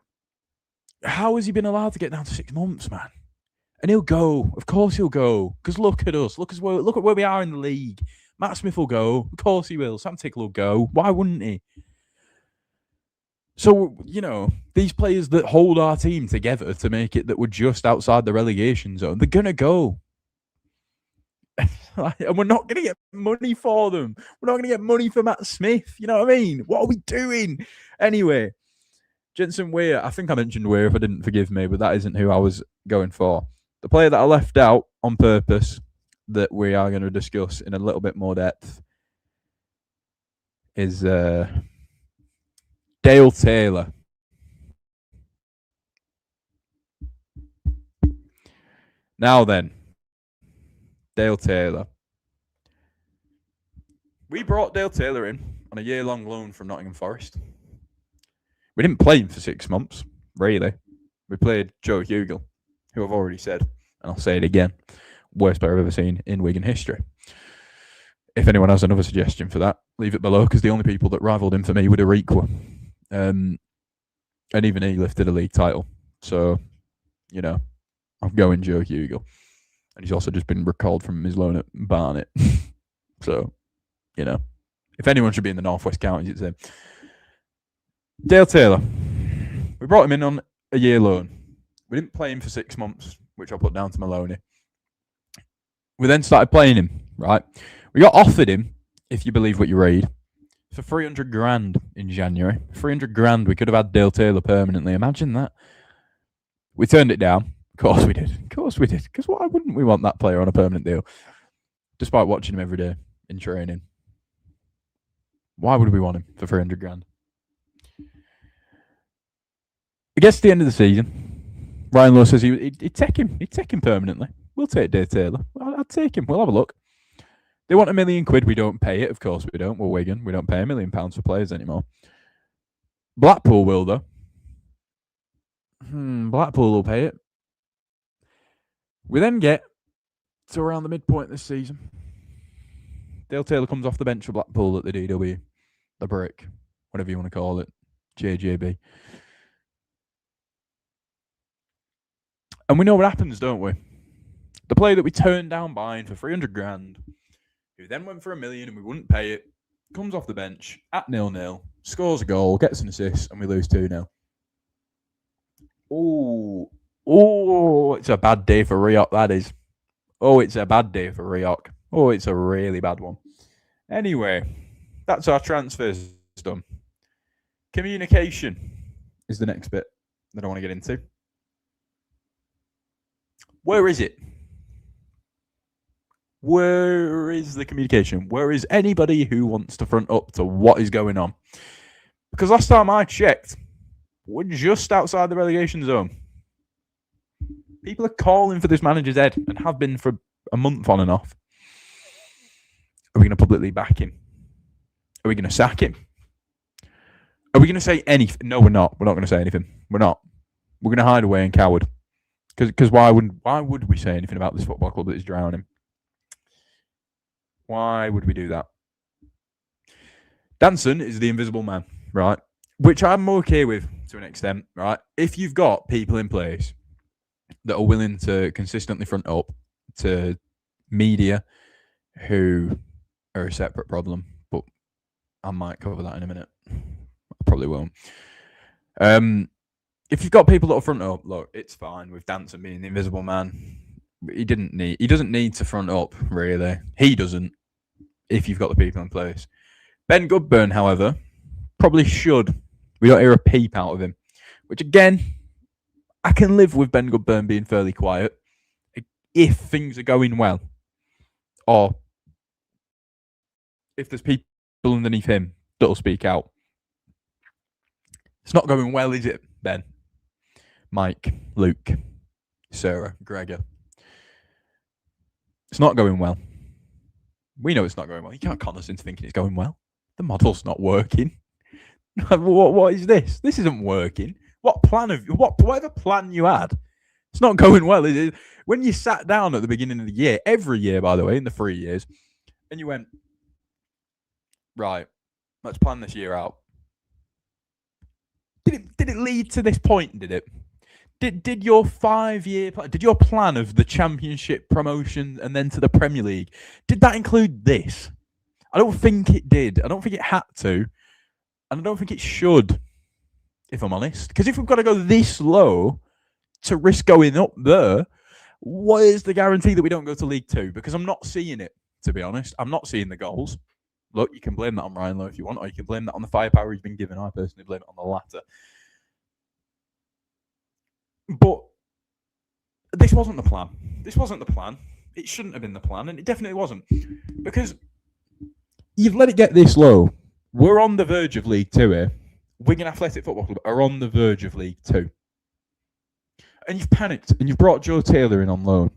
how has he been allowed to get down to 6 months, man? And he'll go. Of course he'll go. Because look at us. Look at where we are in the league. Matt Smith will go. Of course he will. Sam Tickle will go. Why wouldn't he? So, these players that hold our team together to make it that we're just outside the relegation zone, they're going to go. And we're not going to get money for them. We're not going to get money for Matt Smith. You know what I mean? What are we doing? Anyway, Jensen Weir, I think I mentioned Weir if I didn't, forgive me, but that isn't who I was going for. The player that I left out on purpose that we are going to discuss in a little bit more depth is Dale Taylor. Now then, Dale Taylor. We brought Dale Taylor in on a year-long loan from Nottingham Forest. We didn't play him for 6 months, really. We played Joe Hugel, who I've already said, and I'll say it again, worst player I've ever seen in Wigan history. If anyone has another suggestion for that, leave it below, because the only people that rivaled him for me were Doriqua. And even he lifted a league title. So, I'm going Joe Hugel. And he's also just been recalled from his loan at Barnet. So, if anyone should be in the North West Counties, it's him. Dale Taylor. We brought him in on a year loan. We didn't play him for 6 months, which I put down to Maloney. We then started playing him, right? We got offered him, if you believe what you read, for 300 grand in January. 300 grand. We could have had Dale Taylor permanently. Imagine that. We turned it down. Of course we did. Because why wouldn't we want that player on a permanent deal? Despite watching him every day in training. Why would we want him for 300 grand? It gets to the end of the season. Ryan Lowe says he'd take him. He'd take him permanently. We'll take Dale Taylor. I'd take him. We'll have a look. They want £1 million. We don't pay it. Of course we don't. We're Wigan. We don't pay £1 million for players anymore. Blackpool will, though. Blackpool will pay it. We then get to around the midpoint this season. Dale Taylor comes off the bench for Blackpool at the DW. The Brick. Whatever you want to call it. JJB. And we know what happens, don't we? The player that we turned down buying for 300 grand, who then went for $1 million and we wouldn't pay it, comes off the bench at 0-0, scores a goal, gets an assist, and we lose 2-0. Oh, it's a bad day for Riok, that is. Oh, it's a bad day for Riok. Oh, it's a really bad one. Anyway, that's our transfers done. Communication is the next bit that I want to get into. Where is it? Where is the communication? Where is anybody who wants to front up to what is going on? Because last time I checked, we're just outside the relegation zone. People are calling for this manager's head and have been for a month on and off. Are we going to publicly back him? Are we going to sack him? Are we going to say anything? No, we're not. We're not going to say anything. We're not. We're going to hide away and coward. Because why would we say anything about this football club that is drowning? Why would we do that? Danson is the invisible man, right? Which I'm okay with to an extent, right? If you've got people in place that are willing to consistently front up to media who are a separate problem, but I might cover that in a minute. I probably won't. If you've got people that will front up, look, it's fine with Danson being the invisible man. He doesn't need to front up, really. He doesn't, if you've got the people in place. Ben Goodburn, however, probably should. We don't hear a peep out of him. Which, again, I can live with Ben Goodburn being fairly quiet if things are going well. Or if there's people underneath him that'll speak out. It's not going well, is it, Ben? Mike, Luke, Sarah, Gregor. It's not going well. We know it's not going well. You can't con us into thinking it's going well. The model's not working. What is this? This isn't working. Whatever plan you had It's not going well, is it? When you sat down at the beginning of the year, every year, by the way, in the 3 years, and you went, right, let's plan this year out. Did it lead to this point? Did it? Did your 5 year plan? Did your plan of the Championship promotion and then to the Premier League? Did that include this? I don't think it did. I don't think it had to, and I don't think it should. If I'm honest, because if we've got to go this low to risk going up there, what is the guarantee that we don't go to League Two? Because I'm not seeing it. To be honest, I'm not seeing the goals. Look, you can blame that on Ryan Lowe if you want, or you can blame that on the firepower he's been given. I personally blame it on the latter. But this wasn't the plan. This wasn't the plan. It shouldn't have been the plan, and it definitely wasn't. Because you've let it get this low. We're on the verge of League Two here. Wigan Athletic Football Club are on the verge of League Two. And you've panicked, and you've brought Joe Taylor in on loan.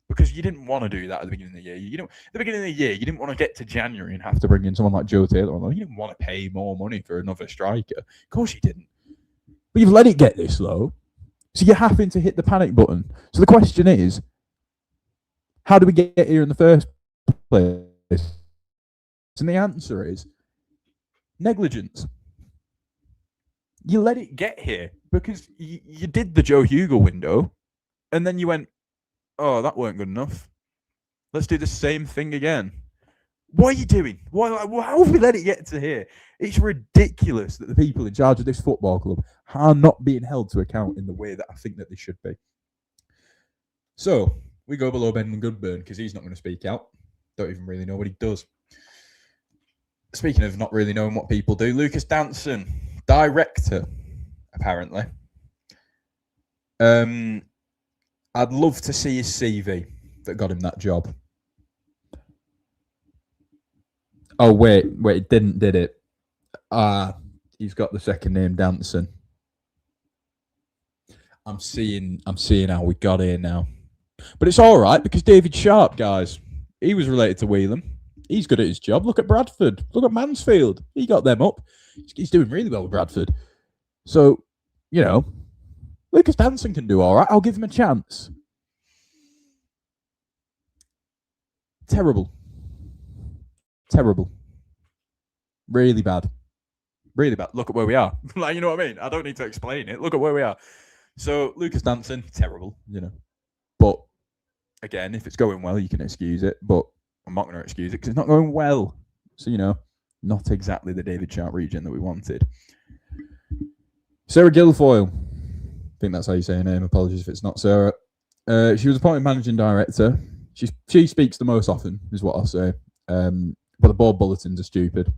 Because you didn't want to do that at the beginning of the year. At the beginning of the year, you didn't want to get to January and have to bring in someone like Joe Taylor on loan. You didn't want to pay more money for another striker. Of course you didn't. But you've let it get this low. So you're having to hit the panic button. So the question is, how do we get here in the first place? And the answer is negligence. You let it get here because you did the Joe Hugo window, and then you went, oh, that weren't good enough. Let's do the same thing again. What are you doing? How have we let it get to here? It's ridiculous that the people in charge of this football club are not being held to account in the way that I think that they should be. So we go below Ben and Goodburn because he's not going to speak out. Don't even really know what he does. Speaking of not really knowing what people do, Lucas Danson, director, apparently. I'd love to see his CV that got him that job. Oh, wait, it didn't, did it? He's got the second name Danson. I'm seeing how we got here now. But it's all right because David Sharp, guys, he was related to Whelan. He's good at his job. Look at Bradford. Look at Mansfield. He got them up. He's doing really well with Bradford. So, Lucas Danson can do all right. I'll give him a chance. Terrible. Really bad. Look at where we are. You know what I mean? I don't need to explain it. Look at where we are. So, Lucas Danson, terrible, But, again, if it's going well, you can excuse it. But I'm not going to excuse it because it's not going well. So, not exactly the David Sharp region that we wanted. Sarah Guilfoyle. I think that's how you say her name. Apologies if it's not Sarah. She was appointed managing director. She speaks the most often, is what I'll say. But the board bulletins are stupid.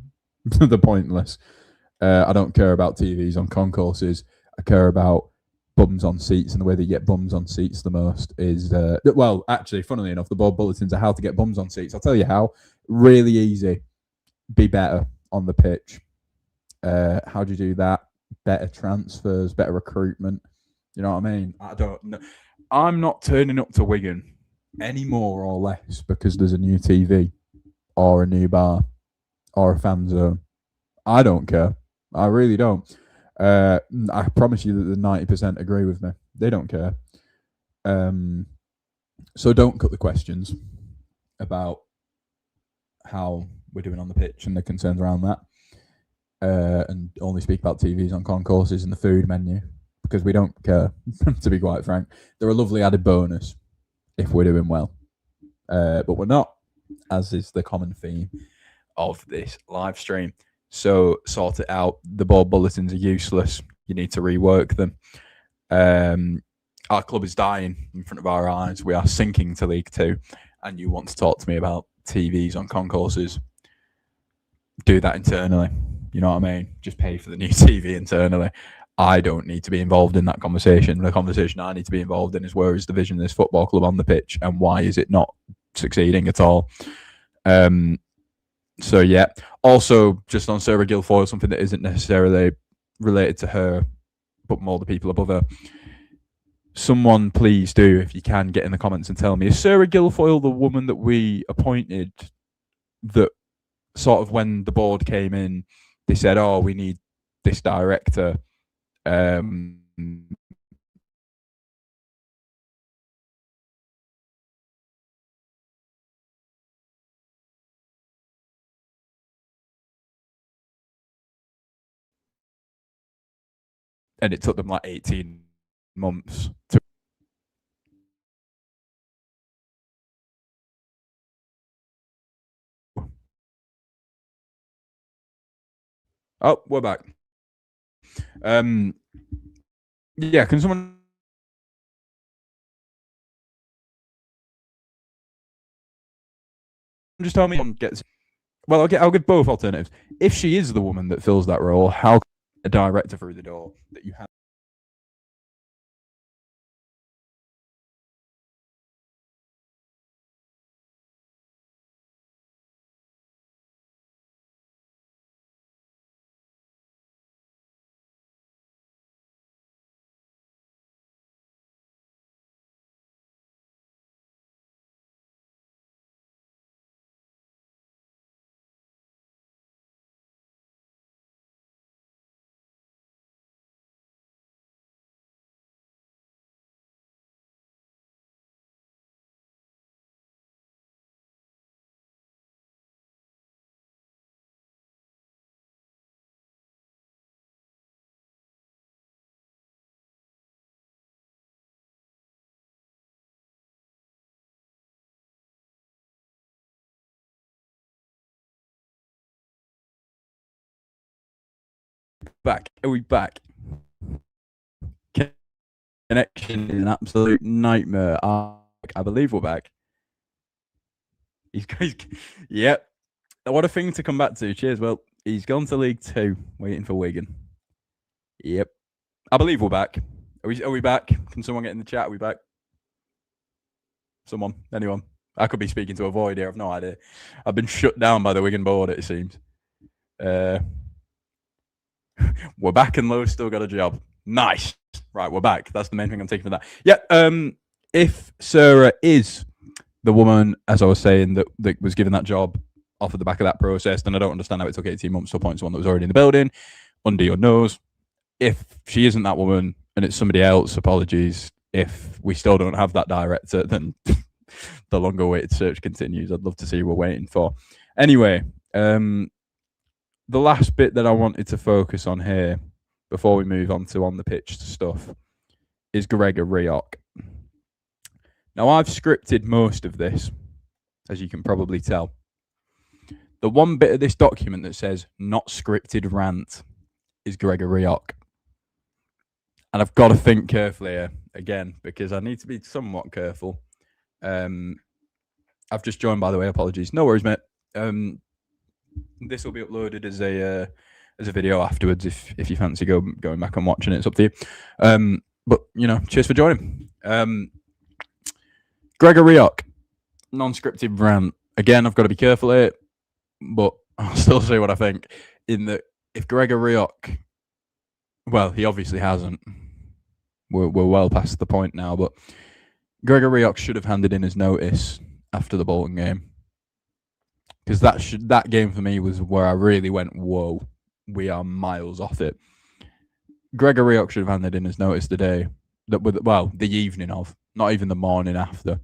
They're pointless. I don't care about TVs on concourses. I care about bums on seats, and the way they get bums on seats the most is actually, funnily enough, the board bulletins are how to get bums on seats. I'll tell you how. Really easy. Be better on the pitch. How do you do that? Better transfers, better recruitment. You know what I mean? I don't know. I'm not turning up to Wigan any more or less because there's a new TV or a new bar or a fan zone. I don't care. I really don't. I promise you that the 90% agree with me. They don't care. So don't cut the questions about how we're doing on the pitch and the concerns around that. And only speak about TVs on concourses and the food menu because we don't care, to be quite frank. They're a lovely added bonus if we're doing well. But we're not, as is the common theme of this live stream. So sort it out. The board bulletins are useless. You need to rework them. Our club is dying in front of our eyes. We are sinking to League Two. And you want to talk to me about TVs on concourses? Do that internally. You know what I mean? Just pay for the new TV internally. I don't need to be involved in that conversation. The conversation I need to be involved in is where is the vision of this football club on the pitch and why is it not succeeding at all? So, yeah. Also, just on Sarah Guilfoyle, something that isn't necessarily related to her, but more the people above her. Someone, please do, if you can, get in the comments and tell me, is Sarah Guilfoyle the woman that we appointed that sort of when the board came in, they said, oh, we need this director. and it took them like 18 months to. Oh, we're back. Yeah, can someone just tell me gets? Well, I'll give both alternatives. If she is the woman that fills that role, how can a director through the door that you have? Back? Are we back? Connection is an absolute nightmare. I believe we're back. Yep. What a thing to come back to. Cheers. Well, he's gone to League Two, waiting for Wigan. Yep. I believe we're back. Are we back? Can someone get in the chat? Are we back? Someone? Anyone? I could be speaking to a void here. I've no idea. I've been shut down by the Wigan board, it seems. We're back and Lowe's still got a job. Nice. Right, we're back. That's the main thing I'm taking from that. Yeah. If Sarah is the woman, as I was saying, that was given that job off of the back of that process, then I don't understand how it took 18 months to appoint someone that was already in the building, under your nose. If she isn't that woman and it's somebody else, apologies. If we still don't have that director, then the longer waited search continues. I'd love to see who we're waiting for. Anyway, the last bit that I wanted to focus on here before we move on to on the pitch stuff is Gregor Rio. Now, I've scripted most of this, as you can probably tell. The one bit of this document that says not scripted rant is Gregor Rio. And I've got to think carefully here, again, because I need to be somewhat careful. I've just joined, by the way. Apologies. No worries, mate. This will be uploaded as a video afterwards if you fancy going back and watching it. It's up to you. But, cheers for joining. Gregor Rio, non-scripted rant. Again, I've got to be careful here, but I'll still say what I think. In that, if Gregor Rio, well, he obviously hasn't. We're well past the point now, but Gregor Rio should have handed in his notice after the Bolton game, because that game for me was where I really went, whoa, we are miles off it. Gregor Rio should have handed in his notice the day the evening of, not even the morning after.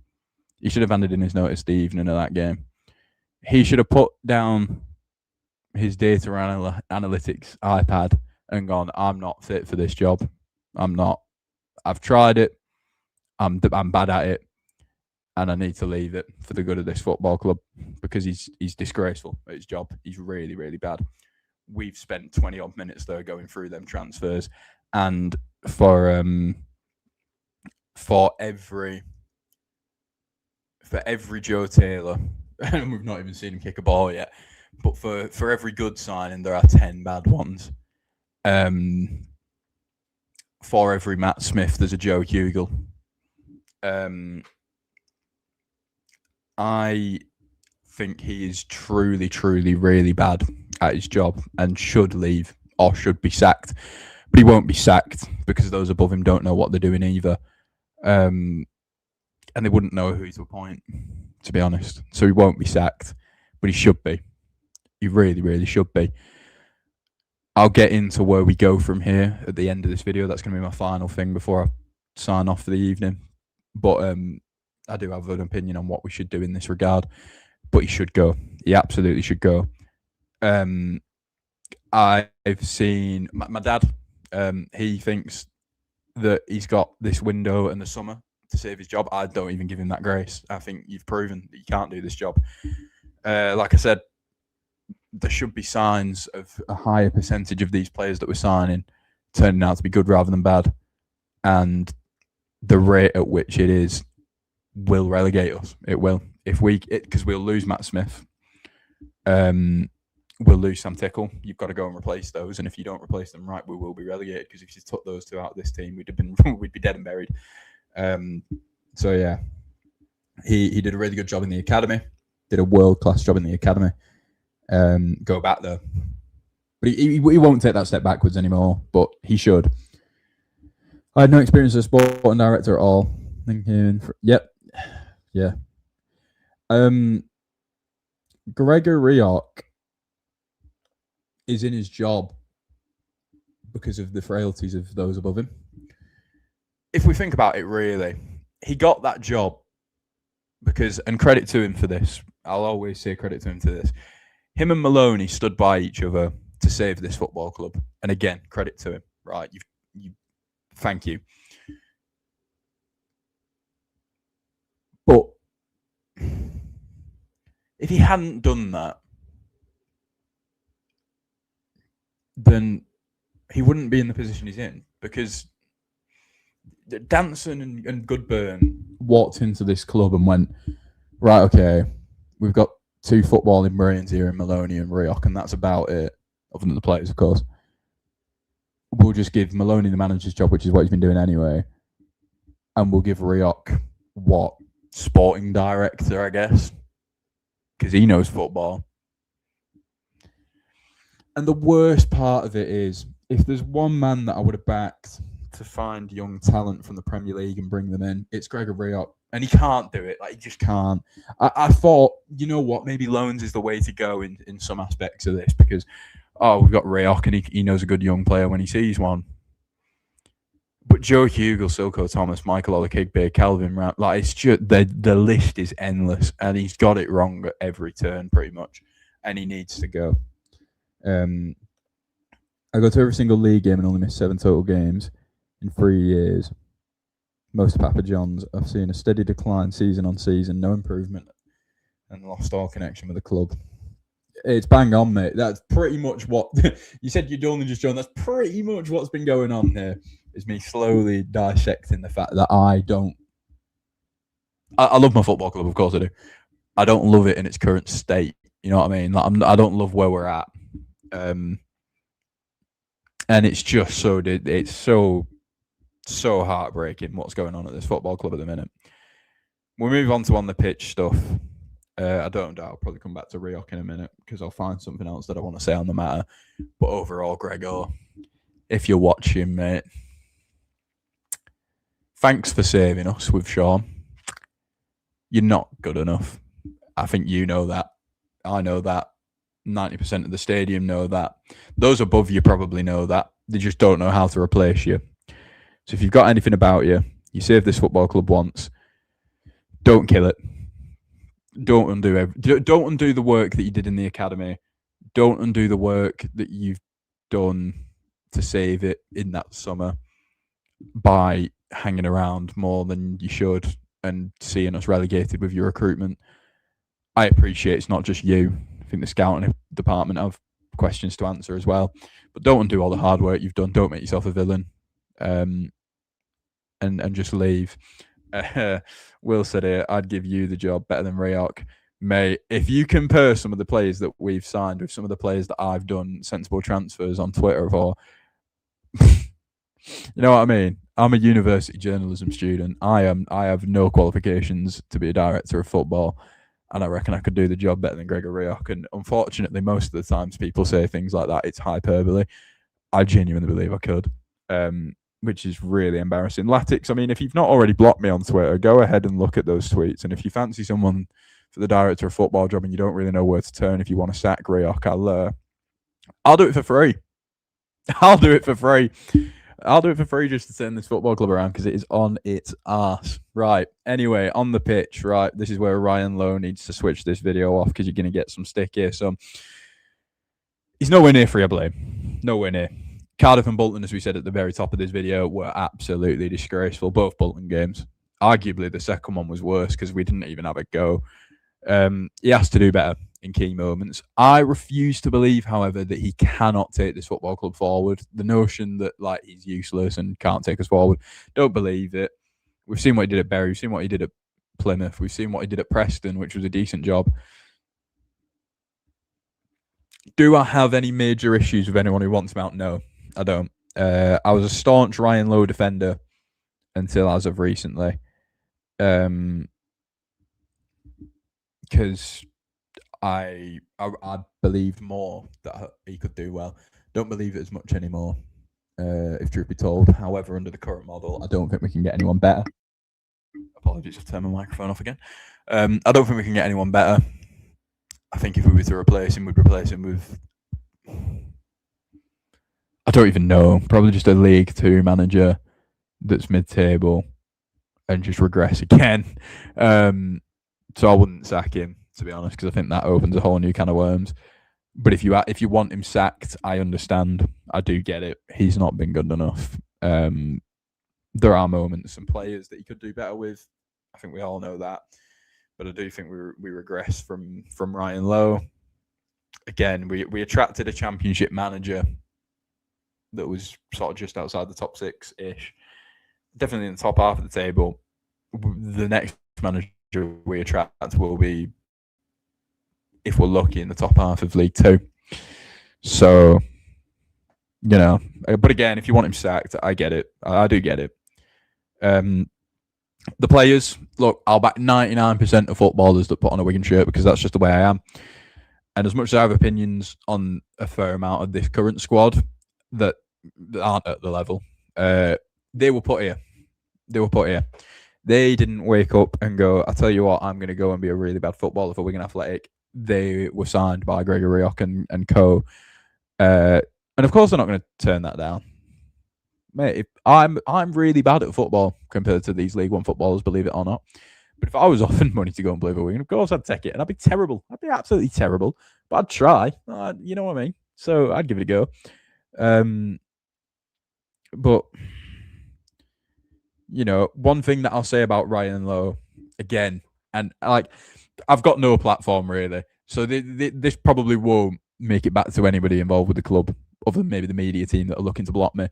He should have handed in his notice the evening of that game. He should have put down his data analytics iPad and gone, I'm not fit for this job. I'm not. I've tried it. I'm bad at it. And I need to leave it for the good of this football club, because he's disgraceful at his job. He's really, really bad. We've spent 20 odd minutes there going through them transfers, and for every Joe Taylor, and we've not even seen him kick a ball yet, but for every good signing, there are 10 bad ones. For every Matt Smith, there's a Joe Hugel. I think he is truly, truly, really bad at his job and should leave or should be sacked. But he won't be sacked because those above him don't know what they're doing either. And they wouldn't know who to appoint, to be honest. So he won't be sacked, but he should be. He really, really should be. I'll get into where we go from here at the end of this video. That's going to be my final thing before I sign off for the evening. But I do have an opinion on what we should do in this regard. But he should go. He absolutely should go. I've seen my dad He thinks that he's got this window in the summer to save his job. I don't even give him that grace. I think you've proven that you can't do this job. Like I said, there should be signs of a higher percentage of these players that we're signing turning out to be good rather than bad. And the rate at which it is will relegate us. It will. Because we'll lose Matt Smith. We'll lose Sam Tickle. You've got to go and replace those. And if you don't replace them right, we will be relegated. Because if you took those two out of this team, we'd be dead and buried. So yeah, he did a really good job in the academy. Did a world-class job in the academy. Go back there, but he won't take that step backwards anymore. But he should. I had no experience as a sporting director at all. Yep, yeah. Gregor Rio is in his job because of the frailties of those above him. If we think about it, really, he got that job because, and credit to him for this, I'll always say credit to him for this. Him and Maloney stood by each other to save this football club, and again, credit to him. Right, you thank you. But if he hadn't done that, then he wouldn't be in the position he's in, because Danson and Goodburn walked into this club and went, right, okay, we've got two footballing brains here in Maloney and Rioch, and that's about it, other than the players, of course. We'll just give Maloney the manager's job, which is what he's been doing anyway, and we'll give Rioch, sporting director, I guess, because he knows football. And the worst part of it is, if there's one man that I would have backed to find young talent from the Premier League and bring them in, it's Gregor Rio. And he can't do it. He just can't. I thought, you know what, maybe loans is the way to go in some aspects of this, because, we've got Rio and he knows a good young player when he sees one. But Joe Hugel, Silko Thomas, Michael Olakigbe, Calvin Ram, it's just, the list is endless, and he's got it wrong at every turn, pretty much. And he needs to go. I go to every single league game and only missed 7 total games in 3 years. Most Papa John's. I've seen a steady decline season on season, no improvement, and lost all connection with the club. It's bang on, mate. That's pretty much what you said. You'd only just joined. That's pretty much what's been going on here. Is me slowly dissecting the fact that I love my football club, of course I do. I don't love it in its current state. You know what I mean? I don't love where we're at. And it's just it's so heartbreaking what's going on at this football club at the minute. We'll move on to on the pitch stuff. I don't doubt I'll probably come back to Rioch in a minute, because I'll find something else that I want to say on the matter. But overall, Gregor, if you're watching, mate, thanks for saving us with Sean. You're not good enough. I think you know that. I know that. 90% of the stadium know that. Those above you probably know that. They just don't know how to replace you. So if you've got anything about you, you saved this football club once. Don't kill it. Don't undo the work that you did in the academy. Don't undo the work that you've done to save it in that summer by hanging around more than you should and seeing us relegated with your recruitment. I appreciate it's not just you. I think the scouting department have questions to answer as well. But don't undo all the hard work you've done. Don't make yourself a villain. And just leave. Will said it, I'd give you the job better than Rioch. Mate, if you compare some of the players that we've signed with some of the players that I've done sensible transfers on Twitter for, you know what I mean? I'm a university journalism student. I have no qualifications to be a director of football, and I reckon I could do the job better than Gregor Rio. And unfortunately, most of the times people say things like that, it's hyperbole. I genuinely believe I could, which is really embarrassing. Latix, I mean, if you've not already blocked me on Twitter, go ahead and look at those tweets. And if you fancy someone for the director of football job and you don't really know where to turn, if you want to sack Rioch, I'll do it for free. I'll do it for free. I'll do it for free just to turn this football club around, because it is on its arse. Right. Anyway, on the pitch, right, this is where Ryan Lowe needs to switch this video off, because you're going to get some stick here. So he's nowhere near free, I blame. Nowhere near. Cardiff and Bolton, as we said at the very top of this video, were absolutely disgraceful. Both Bolton games. Arguably, the second one was worse because we didn't even have a go. He has to do better in key moments. I refuse to believe, however, that he cannot take this football club forward. The notion that like he's useless and can't take us forward, don't believe it. We've seen what he did at Bury. We've seen what he did at Plymouth. We've seen what he did at Preston, which was a decent job. Do I have any major issues with anyone who wants him out? No, I don't. I was a staunch Ryan Lowe defender until as of recently. Because I believed more that he could do well. Don't believe it as much anymore, if truth be told. However, under the current model, I don't think we can get anyone better. Apologies, I've turned my microphone off again. I don't think we can get anyone better. I think if we were to replace him, we'd replace him with, I don't even know, probably just a League 2 manager that's mid-table and just regress again. So I wouldn't sack him, to be honest, because I think that opens a whole new can of worms. But if you want him sacked, I understand. I do get it. He's not been good enough. There are moments and players that he could do better with. I think we all know that. But I do think we regress from Ryan Lowe. Again, we attracted a championship manager that was sort of just outside the top 6-ish. Definitely in the top half of the table. The next manager we attract will be, if we're lucky, in the top half of League 2. So, you know, but again, if you want him sacked, I get it. I do get it. The players, look, I'll back 99% of footballers that put on a Wigan shirt because that's just the way I am. And as much as I have opinions on a fair amount of this current squad that aren't at the level, they were put here. They didn't wake up and go, I tell you what, I'm going to go and be a really bad footballer for Wigan Athletic. They were signed by Gregor Rio and co. And of course, they're not going to turn that down. Mate, I'm really bad at football compared to these League One footballers, believe it or not. But if I was offered money to go and play for Wigan, of course I'd take it. And I'd be terrible. I'd be absolutely terrible. But I'd try. You know what I mean? So I'd give it a go. But, you know, one thing that I'll say about Ryan Lowe, again, and like, I've got no platform really. So this probably won't make it back to anybody involved with the club, other than maybe the media team that are looking to block me.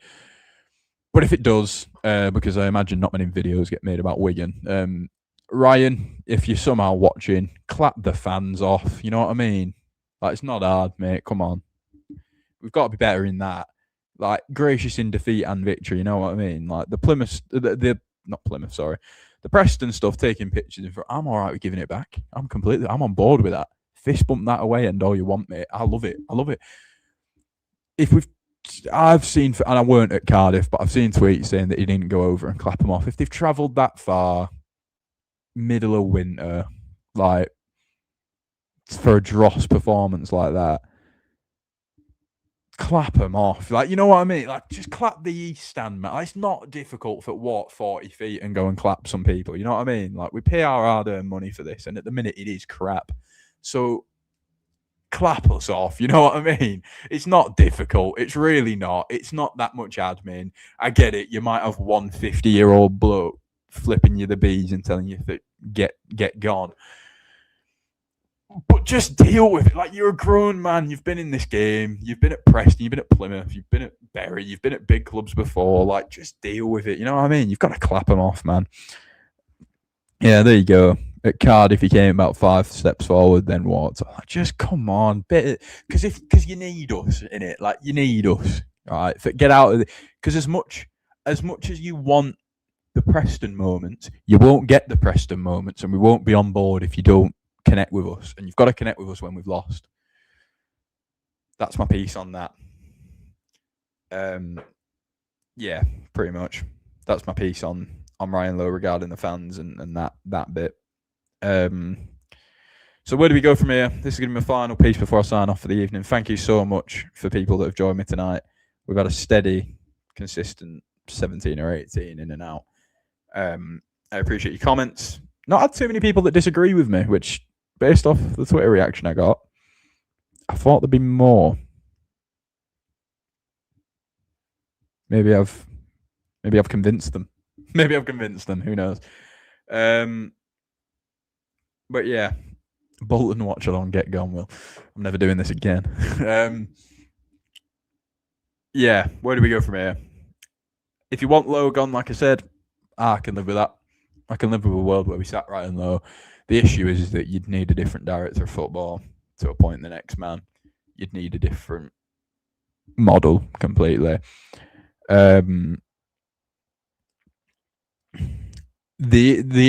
But if it does, because I imagine not many videos get made about Wigan, Ryan, if you're somehow watching, clap the fans off. You know what I mean? Like, it's not hard, mate. Come on. We've got to be better in that. Like, gracious in defeat and victory. You know what I mean? Like, the Preston stuff, taking pictures in front. I'm all right with giving it back. I'm on board with that. Fist bump that away and all you want, mate. I love it. I've seen, and I weren't at Cardiff, but I've seen tweets saying that he didn't go over and clap them off. If they've travelled that far, middle of winter, like, for a dross performance like that, clap them off. Like, you know what I mean? Like, just clap the East Stand, man. Like, it's not difficult to walk 40 feet and go and clap some people. You know what I mean? Like, we pay our hard-earned money for this, and at the minute, it is crap. So, clap us off. You know what I mean? It's not difficult. It's really not. It's not that much admin. I get it. You might have one 50-year-old bloke flipping you the bees and telling you that get gone. But just deal with it. Like, you're a grown man. You've been in this game. You've been at Preston. You've been at Plymouth. You've been at Bury. You've been at big clubs before. Like, just deal with it. You know what I mean? You've got to clap them off, man. Yeah, there you go. At Cardiff, he came about 5 steps forward, then walked. Like, just come on, because you need us in it. Like, you need us, right? Get out of it. Because as much as you want the Preston moments, you won't get the Preston moments, and we won't be on board if you don't connect with us. And you've got to connect with us when we've lost. That's my piece on that. Yeah, pretty much. That's my piece on Ryan Lowe regarding the fans and that bit. So where do we go from here? This is going to be my final piece before I sign off for the evening. Thank you so much for people that have joined me tonight. We've had a steady, consistent 17 or 18 in and out. I appreciate your comments. Not had too many people that disagree with me, which, based off the Twitter reaction I got, I thought there'd be more. Maybe I've convinced them. Maybe I've convinced them. Who knows? But yeah, Bolton watch along, get gone, Will. I'm never doing this again. Yeah, where do we go from here? If you want low gone, like I said, I can live with that. I can live with a world where we sat right and low. The issue is that you'd need a different director of football to appoint the next man. You'd need a different model completely. The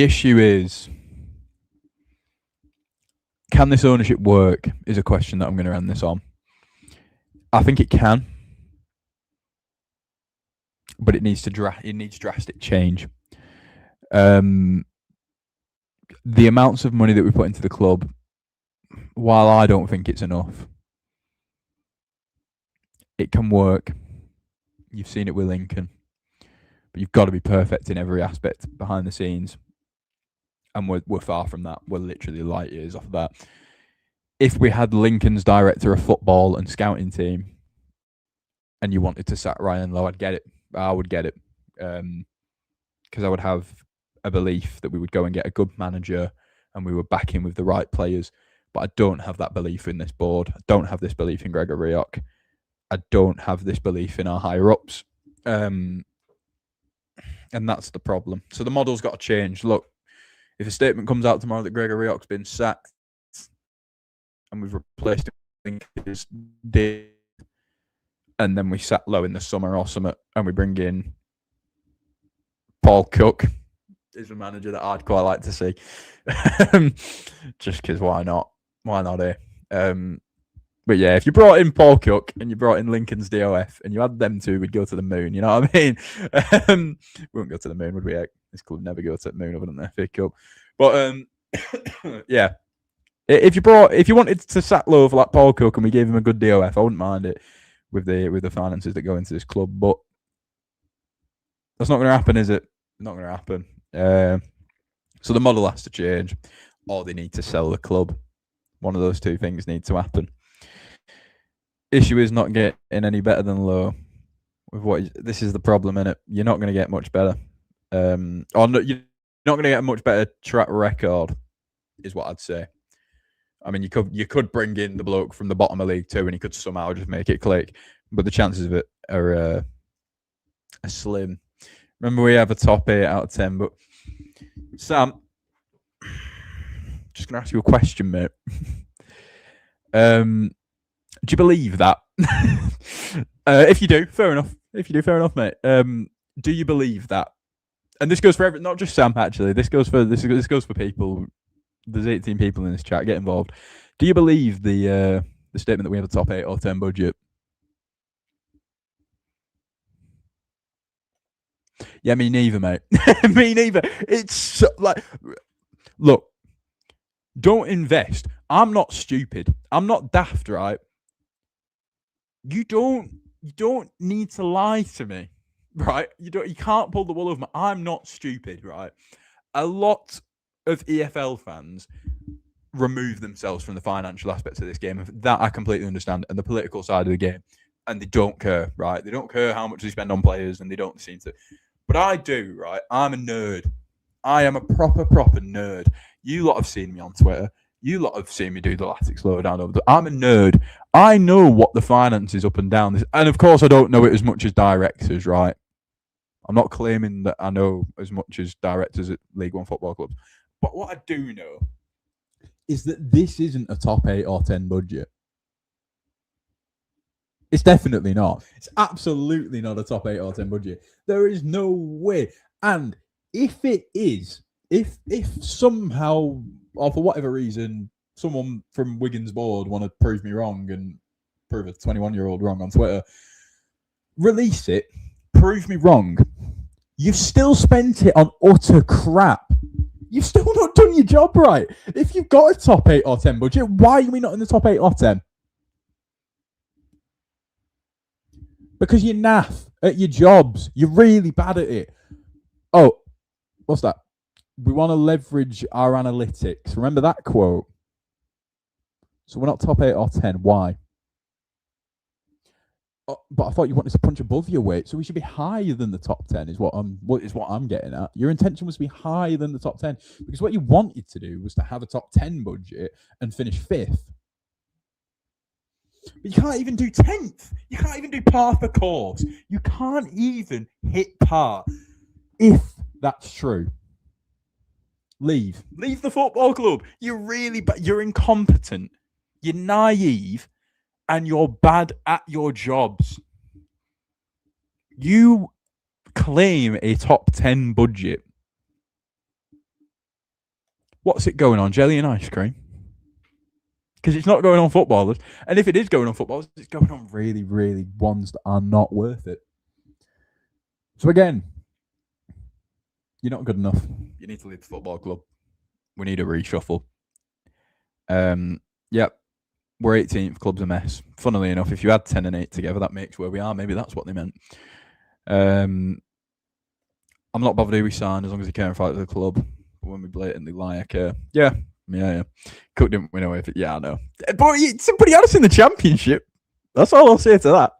issue is, can this ownership work? Is a question that I'm going to end this on. I think it can, but it needs drastic change. The amounts of money that we put into the club, while I don't think it's enough, it can work. You've seen it with Lincoln, but you've got to be perfect in every aspect behind the scenes, and we're far from that. We're literally light years off that. If we had Lincoln's director of football and scouting team, and you wanted to sack Ryan Lowe, I'd get it. I would get it, because I would have a belief that we would go and get a good manager and we were backing with the right players. But I don't have that belief in this board. I don't have this belief in Gregor Rio. I don't have this belief in our higher ups. And that's the problem. So the model's got to change. Look, if a statement comes out tomorrow that Gregor Rio's been sacked and we've replaced him with his day, and then we sat low in the summer or something, and we bring in Paul Cook is a manager that I'd quite like to see. Just because why not? Why not here? But yeah, if you brought in Paul Cook and you brought in Lincoln's DOF and you had them two, we'd go to the moon. You know what I mean? We wouldn't go to the moon, would we? This club never go to the moon other than the FA Cup. But yeah, if you wanted to sack low for like Paul Cook and we gave him a good DOF, I wouldn't mind it with the finances that go into this club. But that's not going to happen, is it? Not going to happen. So the model has to change, or they need to sell the club. One of those two things need to happen. Issue is not getting any better than low. With this is the problem, innit? You're not going to get much better. Or no, you're not going to get a much better track record, is what I'd say. I mean, you could bring in the bloke from the bottom of League Two and he could somehow just make it click, but the chances of it are slim. Remember, we have a top 8 out of 10, but Sam, just going to ask you a question, mate. Do you believe that? If you do, fair enough. Mate. Do you believe that? And this goes for not just Sam, actually. This goes for people. There's 18 people in this chat. Get involved. Do you believe the statement that we have a top 8 or 10 budget? Yeah, me neither, mate. Me neither. It's so, like, look, don't invest. I'm not stupid. I'm not daft, right? You don't need to lie to me, right? You can't pull the wool over my. I'm not stupid, right? A lot of EFL fans remove themselves from the financial aspects of this game. That I completely understand, and the political side of the game, and they don't care, right? They don't care how much they spend on players, and they don't seem to. But I do, right? I'm a nerd. I am a proper nerd. You lot have seen me on Twitter. You lot have seen me do the Athletic slowdown over. I'm a nerd. I know what the finances up and down this, and of course I don't know it as much as directors, right? I'm not claiming that I know as much as directors at League One football clubs. But what I do know is that this isn't a top 8 or 10 budget. It's definitely not. It's absolutely not a top 8 or 10 budget. There is no way. And if it is, if somehow, or for whatever reason, someone from Wigan's board want to prove me wrong and prove a 21-year-old wrong on Twitter, release it, prove me wrong. You've still spent it on utter crap. You've still not done your job right. If you've got a top 8 or 10 budget, why are we not in the top 8 or 10? Because you're naff at your jobs. You're really bad at it. Oh, what's that? We want to leverage our analytics. Remember that quote? So we're not top 8 or 10. Why? but I thought you wanted to punch above your weight, so we should be higher than the top 10. Is what I'm getting at. Your intention was to be higher than the top 10 because what you wanted to do was to have a top 10 budget and finish 5th. But you can't even do 10th. You can't even do par for course. You can't even hit par. If that's true, leave the football club. You're incompetent. You're naive. And you're bad at your jobs. You claim a top 10 budget. What's it going on? Jelly and ice cream? Because it's not going on footballers. And if it is going on footballers, it's going on really, really ones that are not worth it. So again, you're not good enough. You need to leave the football club. We need a reshuffle. Yep. We're 18th, club's a mess. Funnily enough, if you add 10 and 8 together, that makes where we are. Maybe that's what they meant. I'm not bothered who we sign as long as he can't fight for the club. But when we blatantly lie, I care. Yeah. Cook didn't win away with it. Yeah, I know. But somebody else in the championship. That's all I'll say to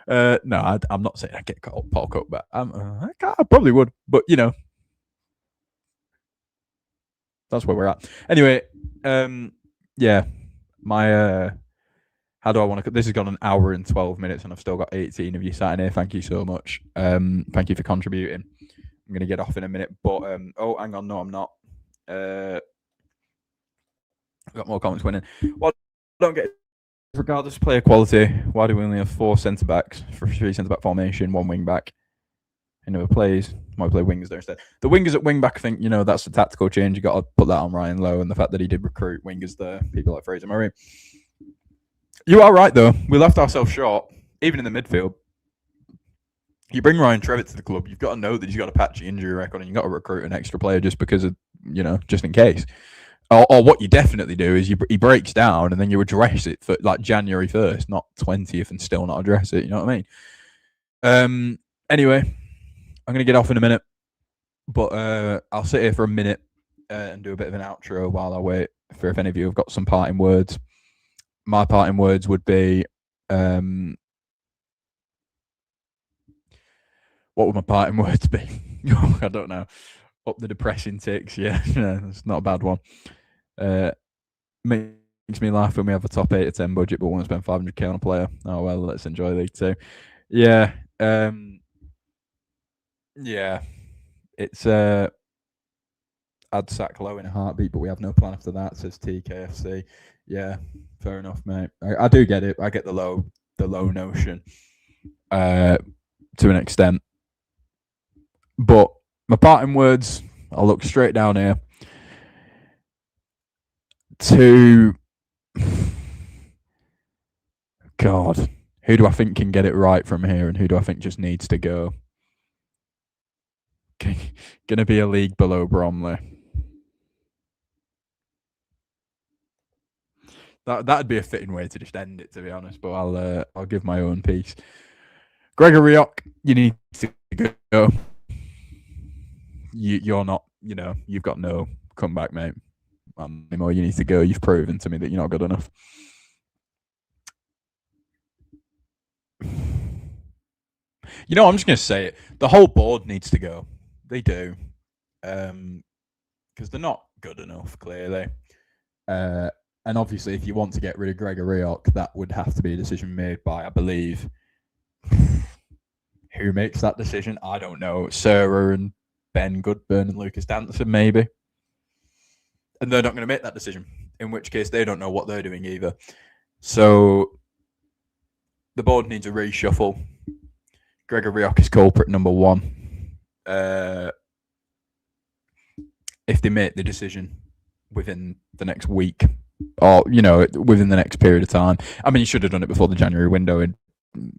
that. No, I'm not saying I get Paul Cook, but I probably would. But, that's where we're at. Anyway, yeah. How do I want to? This has gone an hour and 12 minutes, and I've still got 18 of you sat in here. Thank you so much. Thank you for contributing. I'm going to get off in a minute, but oh, hang on, no, I'm not. I've got more comments winning. Well, don't get regardless of player quality. Why do we only have 4 centre backs for 3 centre back formation, 1 wing back? Whoever plays, might play wingers there instead. The wingers at wing back, I think, that's the tactical change. You got to put that on Ryan Lowe and the fact that he did recruit wingers there, people like Fraser Murray. You are right, though. We left ourselves short, even in the midfield. You bring Ryan Trevitt to the club, you've got to know that he's got a patchy injury record and you've got to recruit an extra player just because of, just in case. Or what you definitely do is he breaks down and then you address it for like January 1st, not 20th, and still not address it. You know what I mean? Anyway, I'm going to get off in a minute, but I'll sit here for a minute and do a bit of an outro while I wait for if any of you have got some parting words. My parting words would be, what would my parting words be? I don't know. Up the depressing ticks, yeah, it's not a bad one. Makes me laugh when we have a top 8 or 10 budget, but want to spend 500k on a player. Oh well, let's enjoy League 2. Yeah, yeah, it's I'd sack Lowe in a heartbeat, but we have no plan after that, says TKFC. Yeah, fair enough, mate. I do get it. I get the low notion to an extent. But my parting words, I'll look straight down here to God. Who do I think can get it right from here and who do I think just needs to go? Gonna be a league below Bromley. That'd be a fitting way to just end it, to be honest. But I'll give my own piece. Gregor Rio, you need to go. You're not. You've got no comeback, mate. Anymore, you need to go. You've proven to me that you're not good enough. I'm just gonna say it. The whole board needs to go. They do, because they're not good enough, clearly. And obviously, if you want to get rid of Gregor Rio, that would have to be a decision made by, I believe, who makes that decision? I don't know. Sarah and Ben Goodburn and Lucas Danson, maybe. And they're not going to make that decision, in which case they don't know what they're doing either. So the board needs a reshuffle. Gregor Rio is culprit number 1. If they make the decision within the next week, or within the next period of time. I mean, he should have done it before the January window,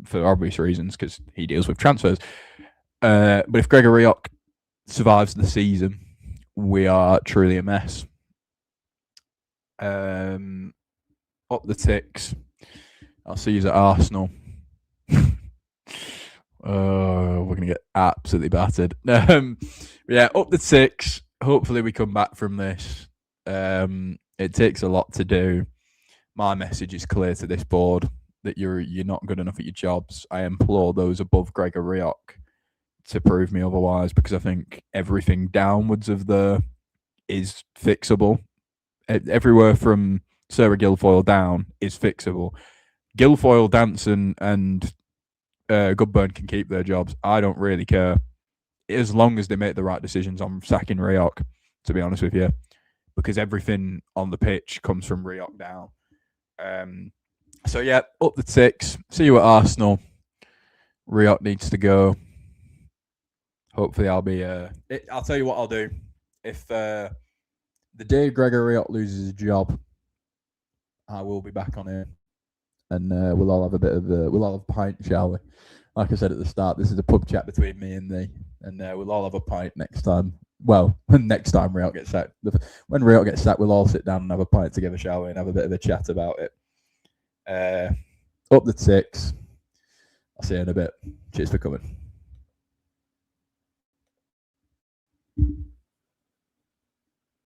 for obvious reasons, because he deals with transfers. But if Gregor Rio survives the season, we are truly a mess. Up the ticks. I'll see you at Arsenal. We're going to get absolutely battered. Yeah, up the ticks. Hopefully we come back from this. It takes a lot to do. My message is clear to this board. that you're not good enough at your jobs, I implore those above Gregor Rio to prove me otherwise, because I think everything downwards of there is fixable. Everywhere from Sarah Guilfoyle down is fixable. Guilfoyle, Danson, and Goodburn can keep their jobs. I don't really care, as long as they make the right decisions on sacking Rioch, to be honest with you, because everything on the pitch comes from Rioch down. So yeah, up the ticks. See you at Arsenal. Rioch needs to go. Hopefully, I'll be. I'll tell you what I'll do. If the day Gregor Rio loses his job, I will be back on here, and we'll all have a bit of we'll all have a pint, shall we? Like I said at the start, this is a pub chat between me and thee, and we'll all have a pint next time. Well, next time Rio gets sacked. When Rio gets sacked, we'll all sit down and have a pint together, shall we? And have a bit of a chat about it. Up the ticks. I'll see you in a bit. Cheers for coming.